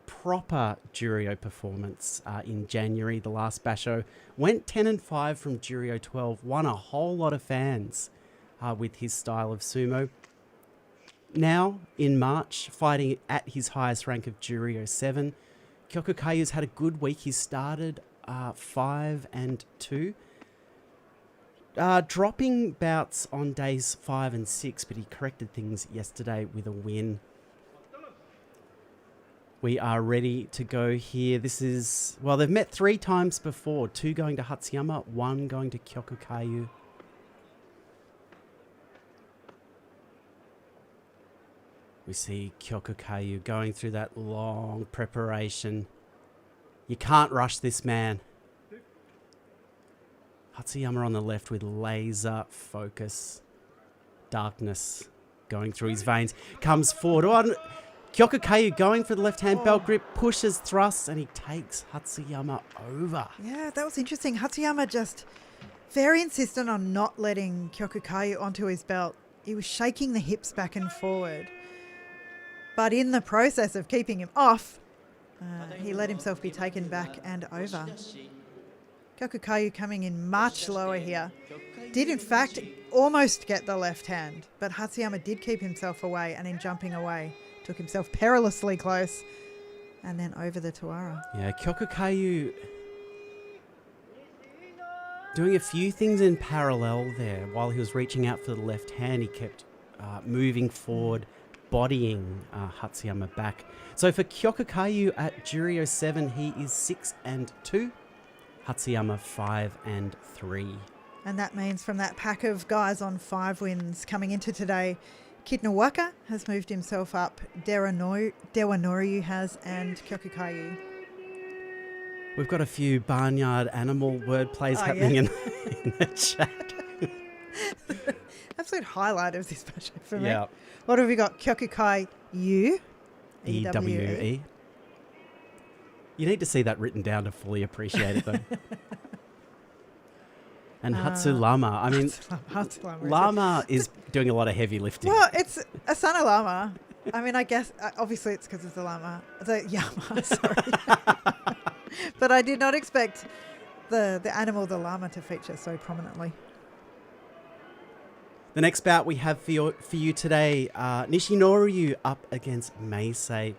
S2: proper Juryo performance in January, the last basho. Went 10-5 from Juryo 12, won a whole lot of fans with his style of sumo. Now, in March, fighting at his highest rank of Juryo 7, Kyokukaiu's had a good week. He started 5 and 2. Dropping bouts on days 5 and 6, but he corrected things yesterday with a win. We are ready to go here. This is, well, they've met 3 times before. 2 going to Hatsuyama, 1 going to Kyokukaiyu. We see Kyokukaiyu going through that long preparation. You can't rush this man. Hatsuyama on the left with laser focus. Darkness going through his veins. Comes forward. Oh, Kyokukaiyu going for the left-hand belt grip. Pushes, thrusts, and he takes Hatsuyama over.
S1: Yeah, that was interesting. Hatsuyama just very insistent on not letting Kyokukaiyu onto his belt. He was shaking the hips back and forward. But in the process of keeping him off, he let himself be taken back and over. Kyokukaiyu coming in much lower here. Did in fact almost get the left hand, but Hatsuyama did keep himself away, and in jumping away, took himself perilously close and then over the Tawara.
S2: Yeah, Kyokukaiyu doing a few things in parallel there. While he was reaching out for the left hand, he kept moving forward, bodying Hatsuyama back. So for Kyokukaiyu at Juryo 7, he is 6-2. Hatsuyama 5-3.
S1: And that means from that pack of guys on 5 wins coming into today, Kitawaka has moved himself up, Dewanoryu has, and Kyokukaiyu.
S2: We've got a few barnyard animal word plays happening in the chat.
S1: Absolute highlight of this basho for me.
S2: Yeah.
S1: What have we got? Kyokukaiyu.
S2: EWE. You need to see that written down to fully appreciate it, though. And Hatsuyama. I mean, Lama is doing a lot of heavy lifting.
S1: Well, it's Asana Lama. I mean, I guess, obviously it's because of the Lama. The Yama, sorry. But I did not expect the animal, the Lama, to feature so prominently.
S2: The next bout we have for you today, Nishinoryu up against Meisei.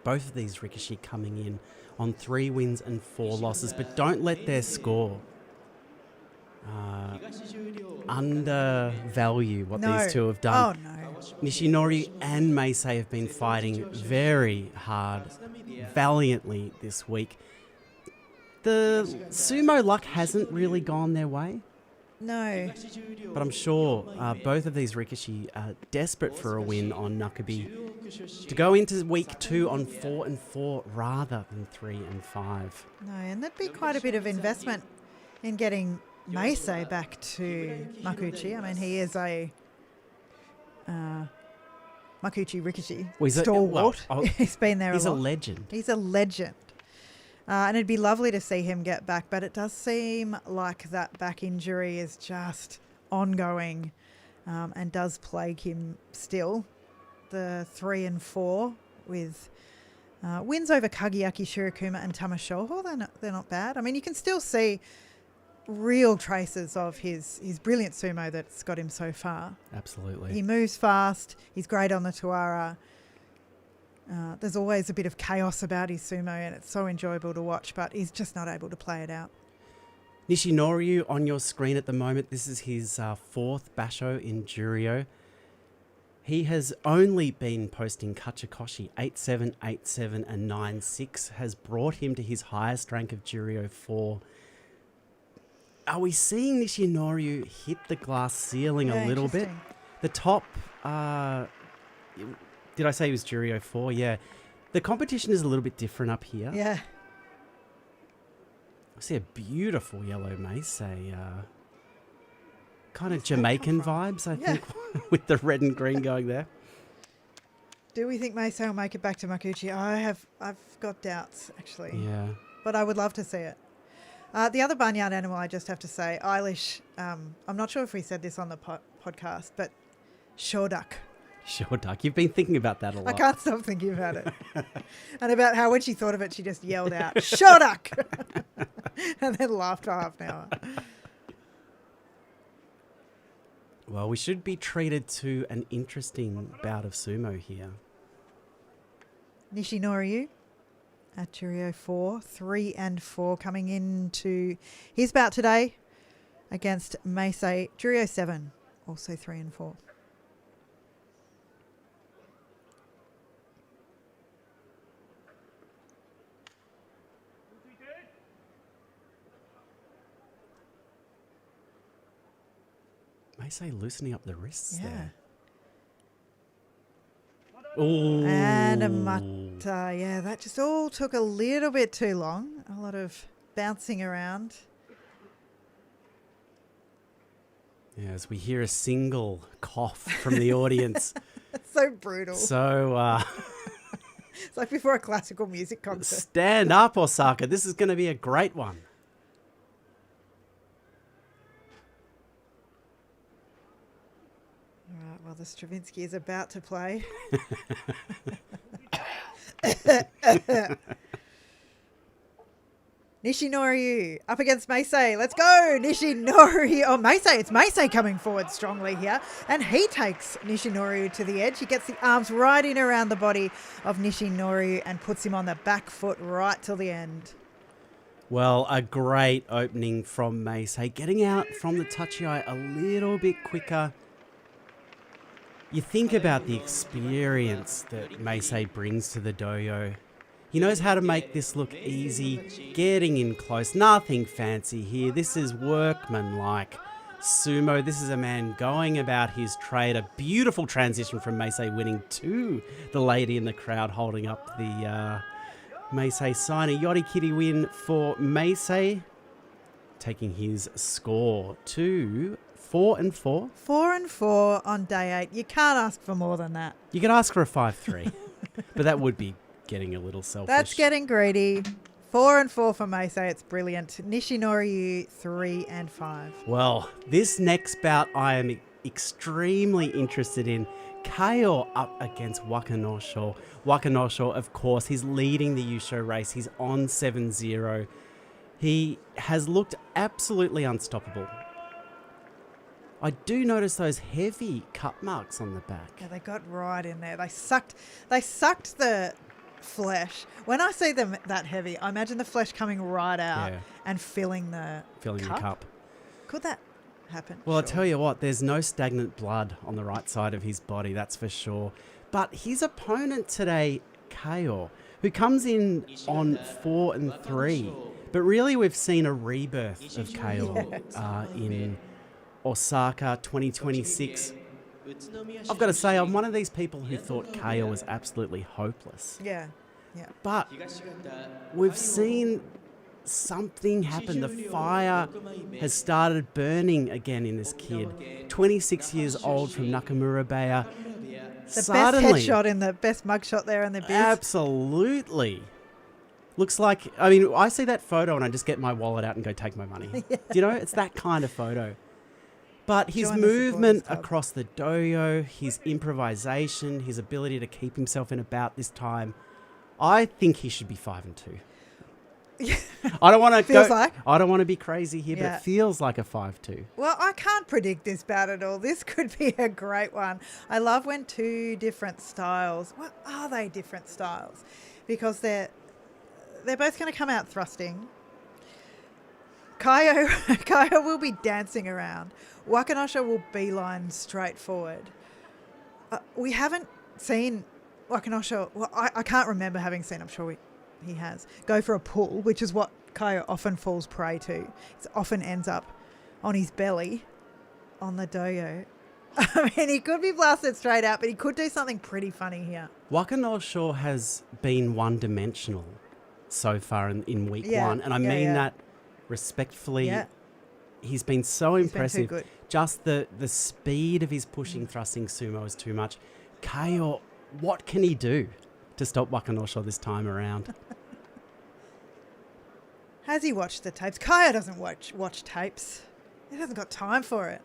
S2: Both of these Rikishi coming in on 3 wins and 4 losses, but don't let their score undervalue what these two have done.
S1: Oh, no.
S2: Nishinoryu and Meisei have been fighting very hard, valiantly this week. The sumo luck hasn't really gone their way.
S1: No.
S2: But I'm sure both of these Rikishi are desperate for a win on Nakabi to go into week 2 on 4-4 rather than 3-5.
S1: No, and that'd be quite a bit of investment in getting Meisei back to Makuchi. I mean, he is a Makuchi Rikishi stalwart. He's been there
S2: He's
S1: a lot.
S2: a legend.
S1: He's a legend. And it'd be lovely to see him get back, but it does seem like that back injury is just ongoing and does plague him still. The 3-4 with wins over Kageyaki, Shirokuma and Tamashoho, they're not bad. I mean, you can still see real traces of his brilliant sumo that's got him so far.
S2: Absolutely.
S1: He moves fast. He's great on the Tuara. There's always a bit of chaos about his sumo and it's so enjoyable to watch, but he's just not able to play it out.
S2: Nishinoryu on your screen at the moment. This is his 4th basho in Juryo. He has only been posting Kachikoshi 8-7, 8-7 and 9-6 has brought him to his highest rank of Juryo 4. Are we seeing Nishinoryu hit the glass ceiling a little bit? The top... did I say he was Juryo 4? Yeah. The competition is a little bit different up here.
S1: Yeah.
S2: I see a beautiful yellow Meisei. Kind of Jamaican vibes, I think, with the red and green going there.
S1: Do we think Meisei will make it back to Makuchi? I've got doubts, actually.
S2: Yeah.
S1: But I would love to see it. The other barnyard animal, I just have to say, Eilish, I'm not sure if we said this on the podcast, but shodak.
S2: Shodak. You've been thinking about that a lot.
S1: I can't stop thinking about it. And about how when she thought of it, she just yelled out, shodak! And then laughed for half an hour.
S2: Well, we should be treated to an interesting bout of sumo here.
S1: Nishinoryu at Juryo 4, 3-4 coming into his bout today against Meisei, Juryo 7, also 3-4.
S2: Meisei loosening up the wrists there.
S1: Ooh. And a mata. Yeah, that just all took a little bit too long. A lot of bouncing around.
S2: Yeah, as we hear a single cough from the audience.
S1: It's so brutal.
S2: So,
S1: it's like before a classical music concert.
S2: Stand up, Osaka. This is going to be a great one.
S1: All right, well, the Stravinsky is about to play. Nishinoryu up against Meisei. Let's go, Nishinoryu. Oh, Meisei. It's Meisei coming forward strongly here. And he takes Nishinoryu to the edge. He gets the arms right in around the body of Nishinoryu and puts him on the back foot right till the end.
S2: Well, a great opening from Meisei. Getting out from the touchy eye a little bit quicker. You think about the experience that Meisei brings to the dojo. He knows how to make this look easy, getting in close, nothing fancy here. This is workmanlike. Sumo, this is a man going about his trade. A beautiful transition from Meisei winning to the lady in the crowd holding up the Meisei sign. A Yorikiri win for Meisei, taking his score to 4-4.
S1: 4-4 on day 8. You can't ask for more than that.
S2: You could ask for a 5-3, but that would be getting a little selfish.
S1: That's getting greedy. 4-4 for Meisei. It's brilliant. Nishinoryu 3-5.
S2: Well, this next bout I am extremely interested in. Kayo up against Wakanosho. Wakanosho, of course, he's leading the Yusho race. He's on 7-0. He has looked absolutely unstoppable. I do notice those heavy cut marks on the back.
S1: Yeah, they got right in there. They sucked the flesh. When I see them that heavy, I imagine the flesh coming right out and filling the cup. Could that happen?
S2: Well,
S1: sure.
S2: I tell you what, there's no stagnant blood on the right side of his body, that's for sure. But his opponent today, Kayo, who comes in on 4-3. But really, we've seen a rebirth of Kayo in Osaka 2026. I've got to say, I'm one of these people who thought Kayo was absolutely hopeless.
S1: Yeah.
S2: But we've seen something happen. The fire has started burning again in this kid. 26 years old from Nakamura Bay.
S1: The best headshot in the best mugshot there in the biz.
S2: Absolutely. Looks like, I mean, I see that photo and I just get my wallet out and go take my money. Do you know? It's that kind of photo. But his movement across the dojo, his improvisation, his ability to keep himself in a bout this time, I think he should be 5-2. I don't want to I don't want to be crazy here, but it feels like a 5-2.
S1: Well, I can't predict this bout at all. This could be a great one. I love when two different styles. What are they different styles? Because they're both going to come out thrusting. Kayo will be dancing around. Wakanosho will beeline straight forward. We haven't seen Wakanosho. Well, I can't remember having seen. I'm sure he has go for a pull, which is what Kayo often falls prey to. It often ends up on his belly on the dojo. I mean, he could be blasted straight out, but he could do something pretty funny here.
S2: Wakanosho has been one-dimensional so far in week one, and I mean that respectfully. Yeah. He's been so impressive.
S1: Been too good.
S2: Just the speed of his pushing, thrusting sumo is too much. Kayo, what can he do to stop Wakanosho this time around?
S1: Has he watched the tapes? Kayo doesn't watch tapes. He hasn't got time for it.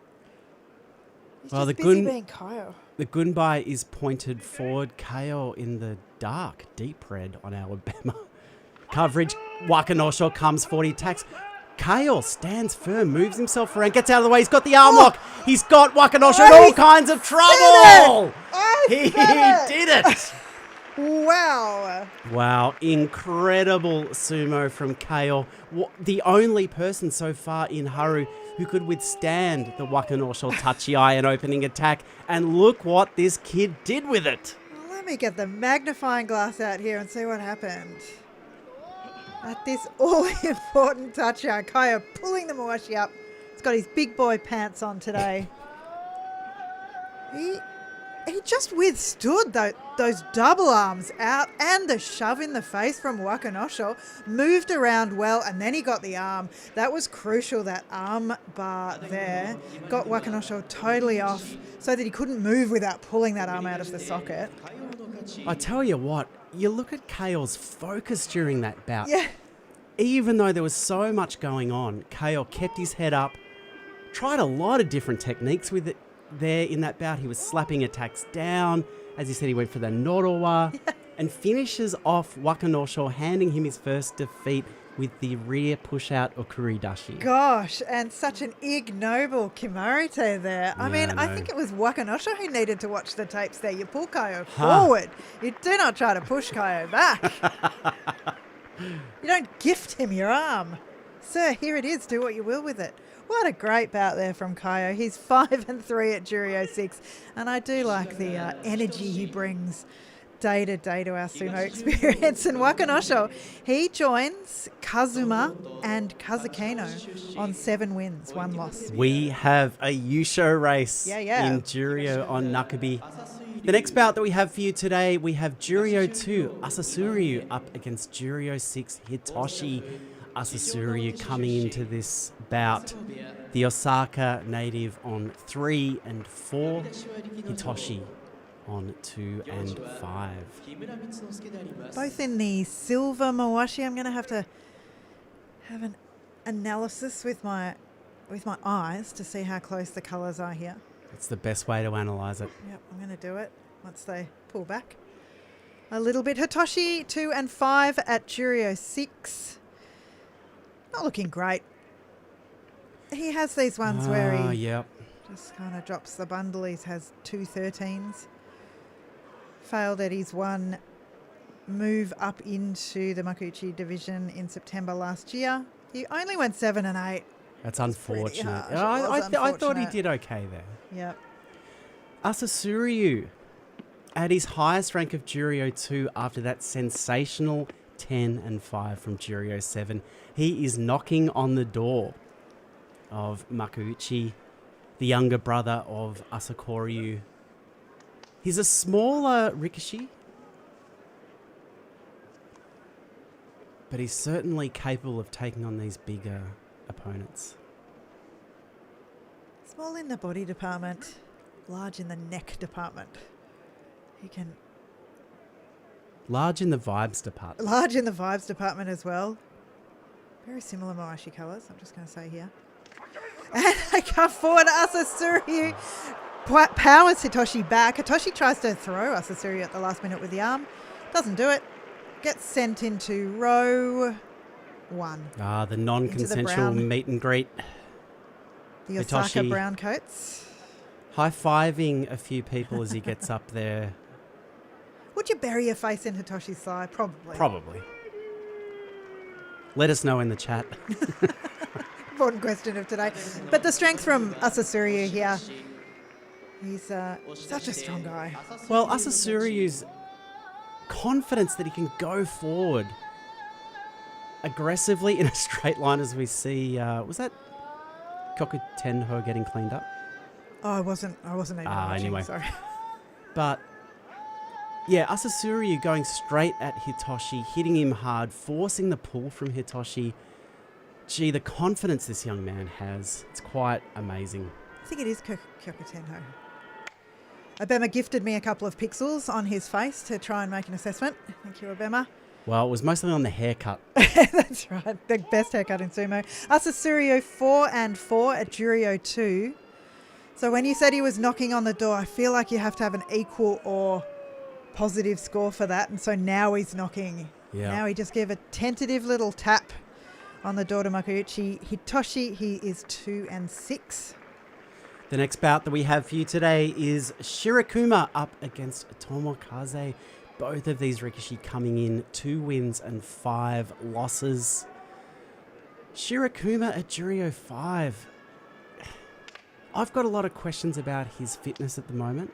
S1: He's just busy being Kayo.
S2: The gunbai is pointed forward. Kayo in the dark, deep red on Alabama. Coverage. Wakanosho comes 40 attacks. Kayo stands firm, moves himself around, gets out of the way. He's got the arm lock. He's got Wakanosho in all kinds of trouble. He did it. Wow. Incredible sumo from Kayo. The only person so far in Haru who could withstand the Wakanosho touchy eye and opening attack. And look what this kid did with it.
S1: Well, let me get the magnifying glass out here and see what happened. At this all-important touchdown, Kayo pulling the Mawashi up. He's got his big boy pants on today. He just withstood those double arms out and the shove in the face from Wakanosho. Moved around well, and then he got the arm. That was crucial, that arm bar there. Got Wakanosho totally off so that he couldn't move without pulling that arm out of the socket.
S2: I tell you what, you look at Kayo's focus during that bout.
S1: Yeah.
S2: Even though there was so much going on, Kayo kept his head up, tried a lot of different techniques with it there in that bout. He was slapping attacks down. As he said, he went for the Norowa and finishes off Wakanosho, handing him his first defeat with the rear push-out Okuridashi.
S1: Gosh, and such an ignoble Kimarite there. I mean, I think it was Wakanosho who needed to watch the tapes there. You pull Kayo forward. You do not try to push Kayo back. You don't gift him your arm. Sir, here it is. Do what you will with it. What a great bout there from Kayo. He's 5-3 at Juryo 6. And I do like the energy he brings day to day to our sumo experience. And Wakanosho, he joins Kazuma and Kazakeno on 7 wins, 1 loss.
S2: We have a Yusho race
S1: Yeah.
S2: in Juryo on Nakabi. The next bout that we have for you today, we have Juryo 2, Asasuryu up against Juryo 6, Hitoshi. Asasuryu coming into this bout. The Osaka native on 3 and 4, Hitoshi on 2 and 5.
S1: Both in the silver mawashi. I'm going to have an analysis with my eyes to see how close the colours are here.
S2: It's the best way to analyse it.
S1: Yep, I'm going to do it once they pull back a little bit. Hitoshi 2 and 5 at Juryo 6. Not looking great. He has these ones where he just kind of drops the bundle. He has 2 13s. Failed at his one move up into the Makuuchi division in September last year. He only went 7 and 8.
S2: That's unfortunate.
S1: I
S2: I thought he did okay there.
S1: Yep.
S2: Asasuryu at his highest rank of Juryo 2 after that sensational 10 and 5 from Juryo 7. He is knocking on the door of Makuuchi, the younger brother of Asasuryu. He's a smaller Rikishi, but he's certainly capable of taking on these bigger opponents.
S1: Small in the body department, large in the neck department. He can...
S2: Large in the vibes department.
S1: Large in the vibes department as well. Very similar Mawashi colours, I'm just going to say here. And I come forward, Asasuryu powers Hitoshi back. Hitoshi tries to throw Asasuryu at the last minute with the arm. Doesn't do it. Gets sent into row 1.
S2: The non-consensual meet and greet.
S1: The Osaka
S2: Hitoshi
S1: brown coats.
S2: High-fiving a few people as he gets up there.
S1: Would you bury your face in Hitoshi's thigh? Probably.
S2: Probably. Let us know in the chat.
S1: Important question of today. But the strength from Asasuryu here. He's such a strong guy.
S2: Well, Asasuryu's confidence that he can go forward aggressively in a straight line as we see... was that Kyokukaiyu getting cleaned up?
S1: Oh, I wasn't even watching,
S2: anyway.
S1: Sorry.
S2: But... yeah, Asasuryu going straight at Hitoshi, hitting him hard, forcing the pull from Hitoshi. Gee, the confidence this young man has, it's quite amazing.
S1: I think it is Kyokukaiyu. Obama gifted me a couple of pixels on his face to try and make an assessment. Thank you, Obama.
S2: Well, it was mostly on the haircut.
S1: That's right, the best haircut in sumo. Asasuryu 4 and 4 at Juryo 2. So when you said he was knocking on the door, I feel like you have to have an equal or positive score for that, and so now he's knocking.
S2: Yeah.
S1: Now he just gave a tentative little tap on the door to Makuuchi. Hitoshi, he is 2 and 6.
S2: The next bout that we have for you today is Shirokuma up against Tomokaze. Both of these Rikishi coming in 2 wins and 5 losses. Shirokuma at Juryo 5. I've got a lot of questions about his fitness at the moment.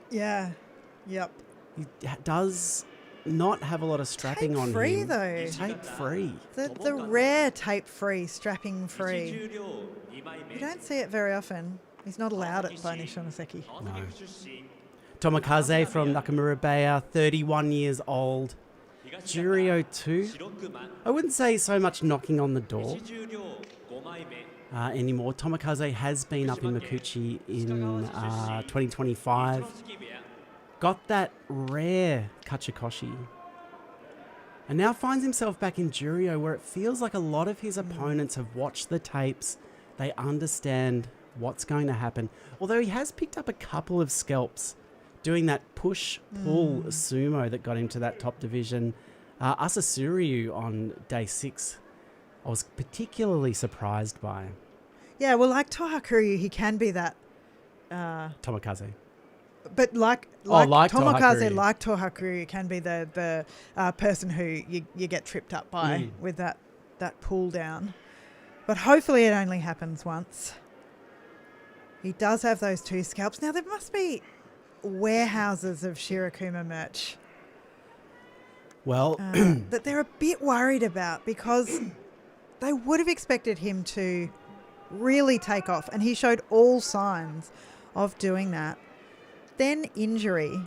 S1: Yeah. Yep.
S2: He does not have a lot of strapping on him.
S1: Tape-free, though.
S2: Tape-free.
S1: The rare tape-free, strapping-free. You don't see it very often. He's not allowed it by Nishinoseki.
S2: No. Tomokaze from Nakamura Bay, 31 years old. Juryo 2. I wouldn't say so much knocking on the door anymore. Tomokaze has been up in Makuuchi in 2025. Got that rare Kachikoshi. And now finds himself back in Juryo, where it feels like a lot of his opponents have watched the tapes. They understand what's going to happen. Although he has picked up a couple of scalps doing that push-pull sumo that got him to that top division. Asasuryu on day 6, I was particularly surprised by.
S1: Yeah, well, like Tohakuryu, he can be that.
S2: Tomokaze.
S1: But like Tomokaze, like Tohakuryu, can be the person who you get tripped up by with that pull down. But hopefully it only happens once. He does have those 2 scalps. Now, there must be warehouses of Shirokuma merch
S2: Well,
S1: that they're a bit worried about, because they would have expected him to really take off, and he showed all signs of doing that. Then injury.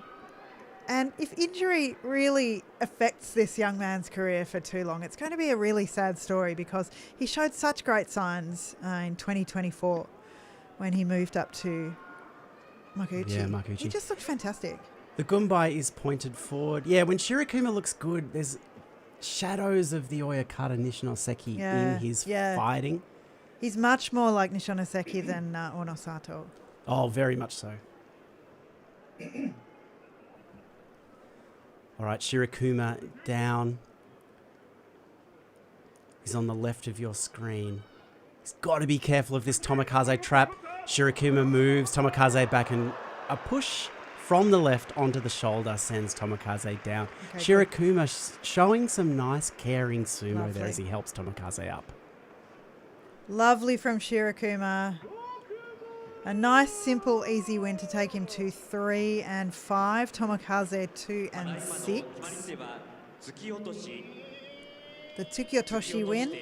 S1: And if injury really affects this young man's career for too long, it's going to be a really sad story, because he showed such great signs in 2024 when he moved up to Makuuchi.
S2: Yeah, Makuuchi.
S1: He just looked fantastic.
S2: The Gunbai is pointed forward. Yeah, when Shirokuma looks good, there's shadows of the Oyakata Nishinoseki in his fighting.
S1: He's much more like Nishinoseki than Onosato.
S2: Oh, very much so. All right, Shirokuma down. He's on the left of your screen. He's got to be careful of this Tomokaze trap. Shirokuma moves Tomokaze back, and a push from the left onto the shoulder sends Tomokaze down. Okay, Shirokuma showing some nice caring sumo there as he helps Tomokaze up.
S1: Lovely from Shirokuma. A nice, simple, easy win to take him to 3 and 5. Tomokaze 2 and 6. The Tsukiotoshi win.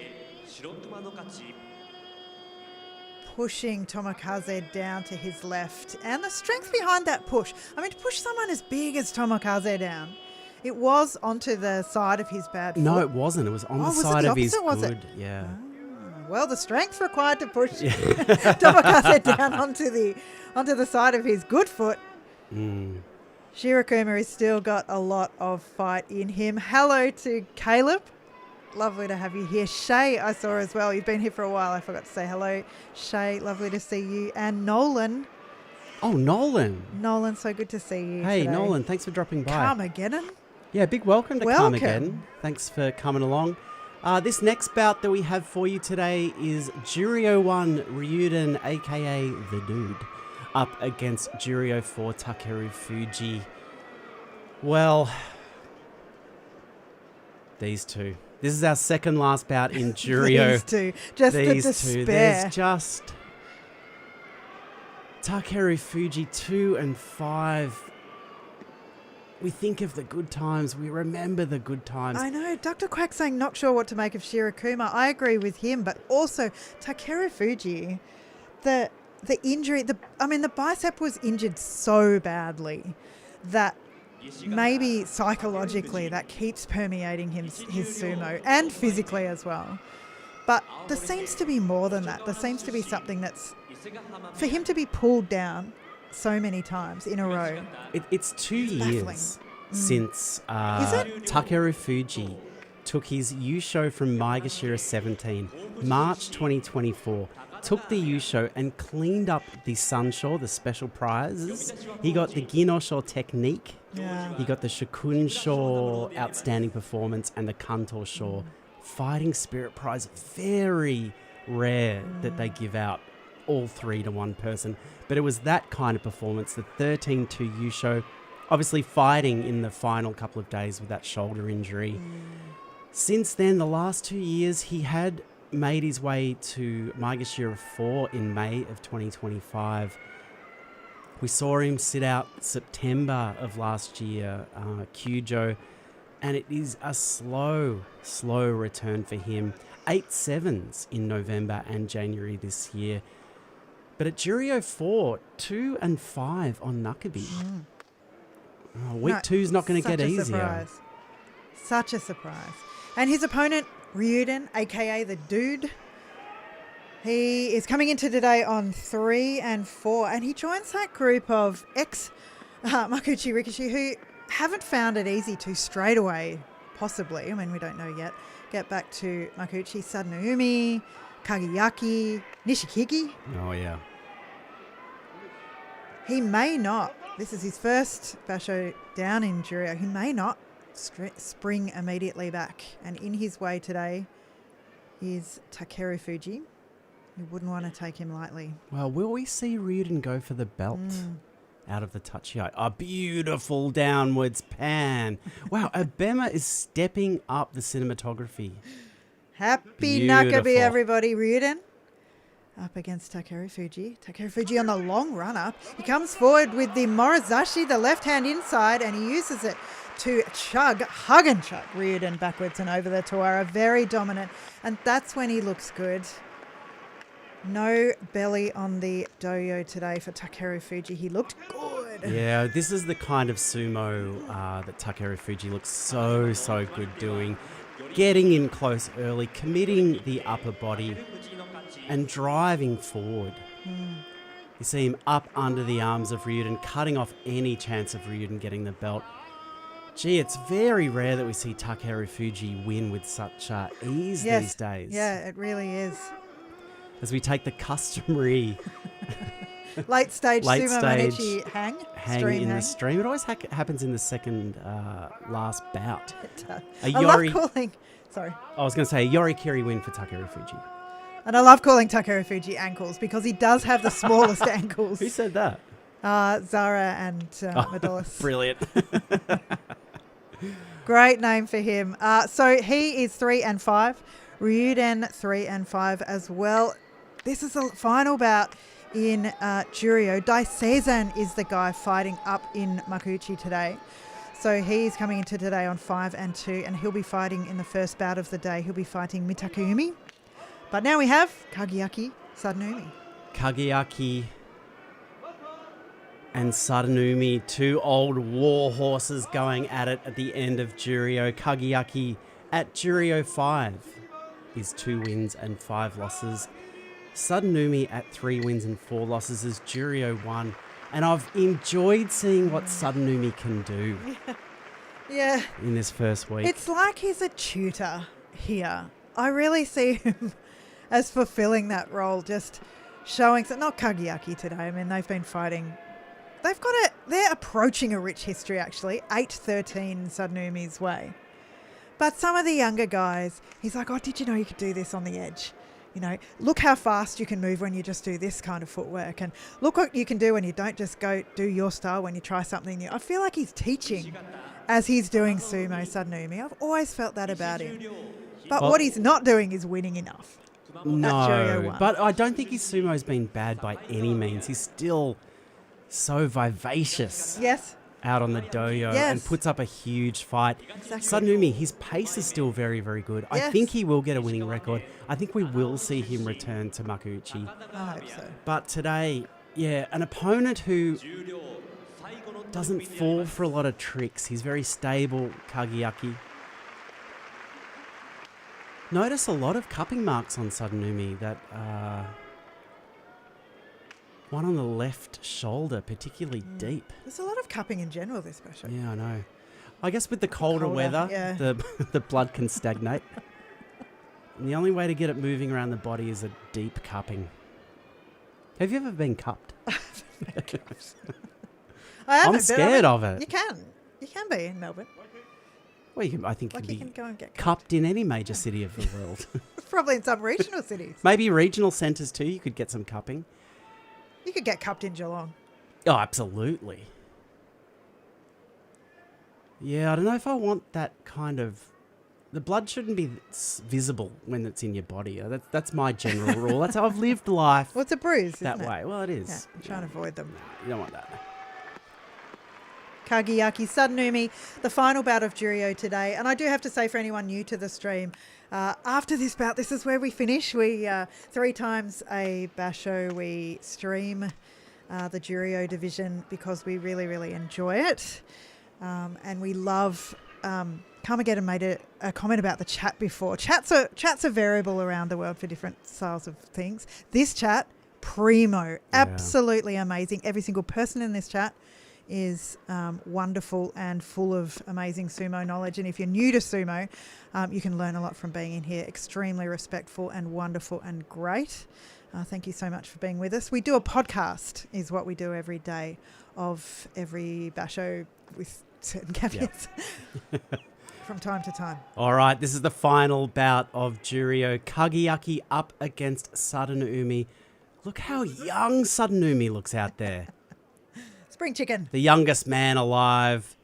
S1: Pushing Tomokaze down to his left. And the strength behind that push. I mean, to push someone as big as Tomokaze down. It was onto the side of his bad foot.
S2: No, it wasn't. It was on the side of his good. Yeah.
S1: Well, the strength required to push Tomokaze down onto the side of his good foot. Shirokuma has still got a lot of fight in him. Hello to Caleb. Lovely to have you here. Shay, I saw as well. You've been here for a while. I forgot to say hello. Shay, lovely to see you. And Nolan.
S2: Oh, Nolan.
S1: Nolan, so good to see you
S2: Hey,
S1: today.
S2: Nolan, thanks for dropping by.
S1: Carmageddon.
S2: Yeah, big welcome to Carmageddon. Thanks for coming along. This next bout that we have for you today is Juryo 1 Ryuden, a.k.a. The Dude, up against Juryo 4 Takerufuji. Well, these two. This is our second last bout in Juryo.
S1: These two. Just the despair.
S2: There's just Takerufuji 2 and 5. We think of the good times. We remember the good times.
S1: I know. Dr. Quack saying not sure what to make of Shirokuma. I agree with him, but also Takerufuji, the injury, the bicep was injured so badly that maybe psychologically that keeps permeating his sumo, and physically as well. But there seems to be more than that. There seems to be something that's, for him to be pulled down so many times in a row.
S2: It's 2 years since Takerufuji took his Yusho from Maegashira 17, March 2024, took the Yusho and cleaned up the Sunsho, the special prizes. He got the Ginosho technique.
S1: Yeah.
S2: He got the Shokunsho outstanding performance and the Kanto Sho fighting spirit prize. Very rare that they give out all 3 to one person, but it was that kind of performance, the 13-2 Yusho, obviously fighting in the final couple of days with that shoulder injury. Since then, the last 2 years, he had made his way to Maegashira 4 in May of 2025. We saw him sit out September of last year, Kyujo, and it is a slow return for him. 8 sevens in November and January this year. But at Juryo 4, 2 and 5 on Nakabi. Week 2's not going to get easier.
S1: Such a surprise. And his opponent, Ryuden, a.k.a. The Dude, he is coming into today on 3 and 4. And he joins that group of ex-Makuuchi Rikishi who haven't found it easy to straight away, possibly, I mean, we don't know yet, get back to Makuuchi. Shonannoumi, Kagayaki, Nishikigi.
S2: Oh, yeah.
S1: He may not, this is his first basho down in Juryo, he may not spring immediately back. And in his way today is Takerufuji. You wouldn't want to take him lightly.
S2: Well, will we see Ryuden go for the belt out of the tachiai? A beautiful downwards pan. Wow, Abema is stepping up the cinematography
S1: Happy
S2: Beautiful.
S1: Nakabe, everybody. Ryuden up against Takerufuji. Takerufuji on the long run up. He comes forward with the Morizashi, the left hand inside, and he uses it to hug and chug Ryuden backwards and over the Tawara. Very dominant. And that's when he looks good. No belly on the doyo today for Takerufuji. He looked good.
S2: Yeah, this is the kind of sumo that Takerufuji looks so good doing. Getting in close early, committing the upper body and driving forward. You see him up under the arms of Ryuden, cutting off any chance of Ryuden getting the belt. Gee, it's very rare that we see Takerufuji win with such ease these days.
S1: Yeah, it really is.
S2: As we take the customary
S1: late stage Sumo Mainichi hang
S2: in the stream. It always happens in the second last bout.
S1: I love calling... Sorry.
S2: I was going to say a Yorikiri win for Takerufuji.
S1: And I love calling Takerufuji ankles because he does have the smallest ankles.
S2: Who said that?
S1: Zara and Medullus.
S2: Brilliant.
S1: Great name for him. So he is 3-5. Ryuden 3-5 as well. This is the final bout in Juryo. Daiseisan is the guy fighting up in Makuuchi today. So he's coming into today on 5-2, and he'll be fighting in the first bout of the day. He'll be fighting Mitakeumi. But now we have Kageyaki Shonannoumi.
S2: Kageyaki and Shonannoumi, two old war horses going at it at the end of Juryo. Kageyaki at Juryo 5 is 2 wins and 5 losses. Shonannoumi at 3 wins and 4 losses is Juryo 1. And I've enjoyed seeing what Shonannoumi can do in this first week.
S1: It's like he's a tutor here. I really see him as fulfilling that role, just showing... Not Kageyaki today. I mean, they've been fighting... They're approaching a rich history, actually. 8-13 Shonannomi's way. But some of the younger guys, he's like, oh, did you know you could do this on the edge? You know, look how fast you can move when you just do this kind of footwork. And look what you can do when you don't just go do your style when you try something new. I feel like he's teaching as he's doing sumo Shonannoumi. I've always felt that about him. But what he's not doing is winning enough.
S2: No, but I don't think his sumo's been bad by any means. He's still so vivacious.
S1: Yes.
S2: Out on the doyo and puts up a huge fight.
S1: Exactly.
S2: Shonannoumi, his pace is still very, very good.
S1: Yes.
S2: I think he will get a winning record. I think we will see him return to Makuuchi.
S1: I hope so.
S2: But today, an opponent who doesn't fall for a lot of tricks. He's very stable, Kageyaki. Notice a lot of cupping marks on Shonannoumi. That one on the left shoulder, particularly deep.
S1: There's a lot of cupping in general this basho.
S2: Yeah, I know. I guess with the colder weather, the blood can stagnate. And the only way to get it moving around the body is a deep cupping. Have you ever been cupped? I'm scared of it.
S1: You can be in Melbourne.
S2: Well, I think
S1: Like
S2: you
S1: you
S2: can
S1: can
S2: be
S1: go and get
S2: cupped in any major city of the world.
S1: Probably in some regional cities.
S2: Maybe regional centres too, you could get some cupping.
S1: You could get cupped in Geelong.
S2: Oh, absolutely. Yeah, I don't know if I want that kind of... The blood shouldn't be visible when it's in your body. That's my general rule. That's how I've lived life.
S1: Well, it's a bruise,
S2: that
S1: isn't it?
S2: way. Well, it is.
S1: Yeah, I'm trying to avoid them.
S2: You don't want that.
S1: Kageyaki Shonannoumi, the final bout of Juryo today. And I do have to say, for anyone new to the stream, after this bout, this is where we finish. We 3 times a basho, we stream the Juryo division because we really, really enjoy it. And we love... Kamageddon made a comment about the chat before. Chats are variable around the world for different styles of things. This chat, primo, absolutely amazing. Every single person in this chat is wonderful and full of amazing sumo knowledge. And if you're new to sumo, you can learn a lot from being in here. Extremely respectful and wonderful and great. Thank you so much for being with us. We do a podcast, is what we do every day of every basho with certain caveats. From time to time.
S2: All right, this is the final bout of Juryo. Kageyaki up against Shonannoumi. Look how young Shonannoumi looks out there.
S1: Spring chicken.
S2: The youngest man alive.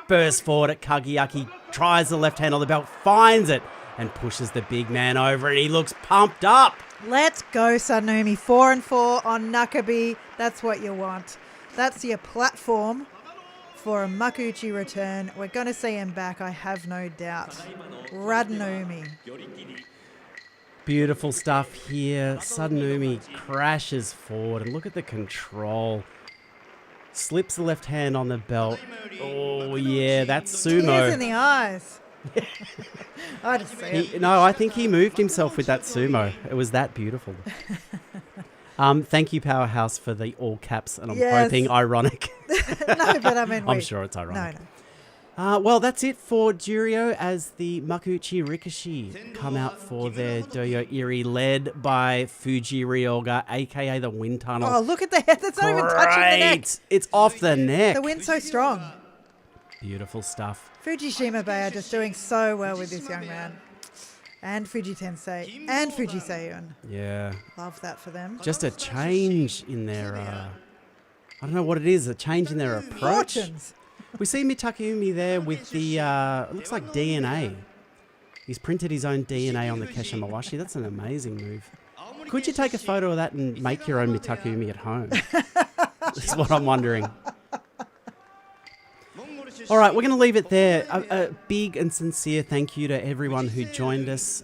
S2: Bursts forward at Kageyaki. Tries the left hand on the belt. Finds it. and pushes the big man over, and he looks pumped up.
S1: Let's go, Shonannoumi. 4-4 on Nakabi. That's what you want. That's your platform for a Makuuchi return. We're going to see him back, I have no doubt. Shonannoumi.
S2: Beautiful stuff here. Shonannoumi crashes forward, and look at the control. Slips the left hand on the belt. Oh, yeah, that's sumo.
S1: Tears in the eyes. I just see it.
S2: No, I think he moved himself with that sumo. It was that beautiful. Thank you, Powerhouse, for the all caps, and I'm hoping ironic.
S1: No, but I mean...
S2: I'm sure it's ironic.
S1: No.
S2: Well, that's it for Juryo as the Makuuchi Rikoshi come out for their Doyo Iri, led by Fuji Ryoga, a.k.a. the wind tunnel.
S1: Oh, look at the head. That's not even touching the neck.
S2: It's off the neck.
S1: The wind's so strong.
S2: Beautiful stuff.
S1: Fujishima Bay are just doing so well with this young man. And Fujitensei and Fujiseiyun.
S2: Yeah.
S1: Love that for them.
S2: Just a change in their... I don't know what it is, a change in their approach.
S1: Fortunes.
S2: We see Takayumi there with the, it looks like DNA. He's printed his own DNA on the Keshimawashi. That's an amazing move. Could you take a photo of that and make your own Takayumi at home? That's what I'm wondering. All right, we're going to leave it there. A big and sincere thank you to everyone who joined us.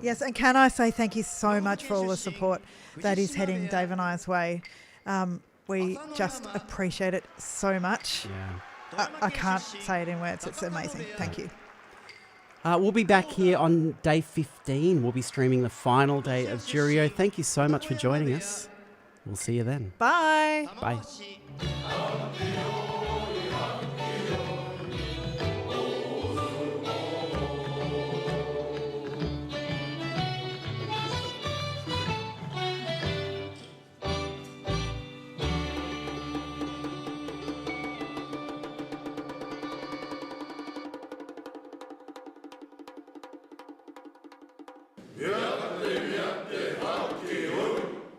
S1: Yes, and can I say thank you so much for all the support that is heading Dave and I's way. We just appreciate it so much.
S2: Yeah.
S1: I can't say it in words. It's amazing. Thank you.
S2: We'll be back here on day 15. We'll be streaming the final day of Juryo. Thank you so much for joining us. We'll see you then.
S1: Bye.
S2: Bye.
S3: Yeah.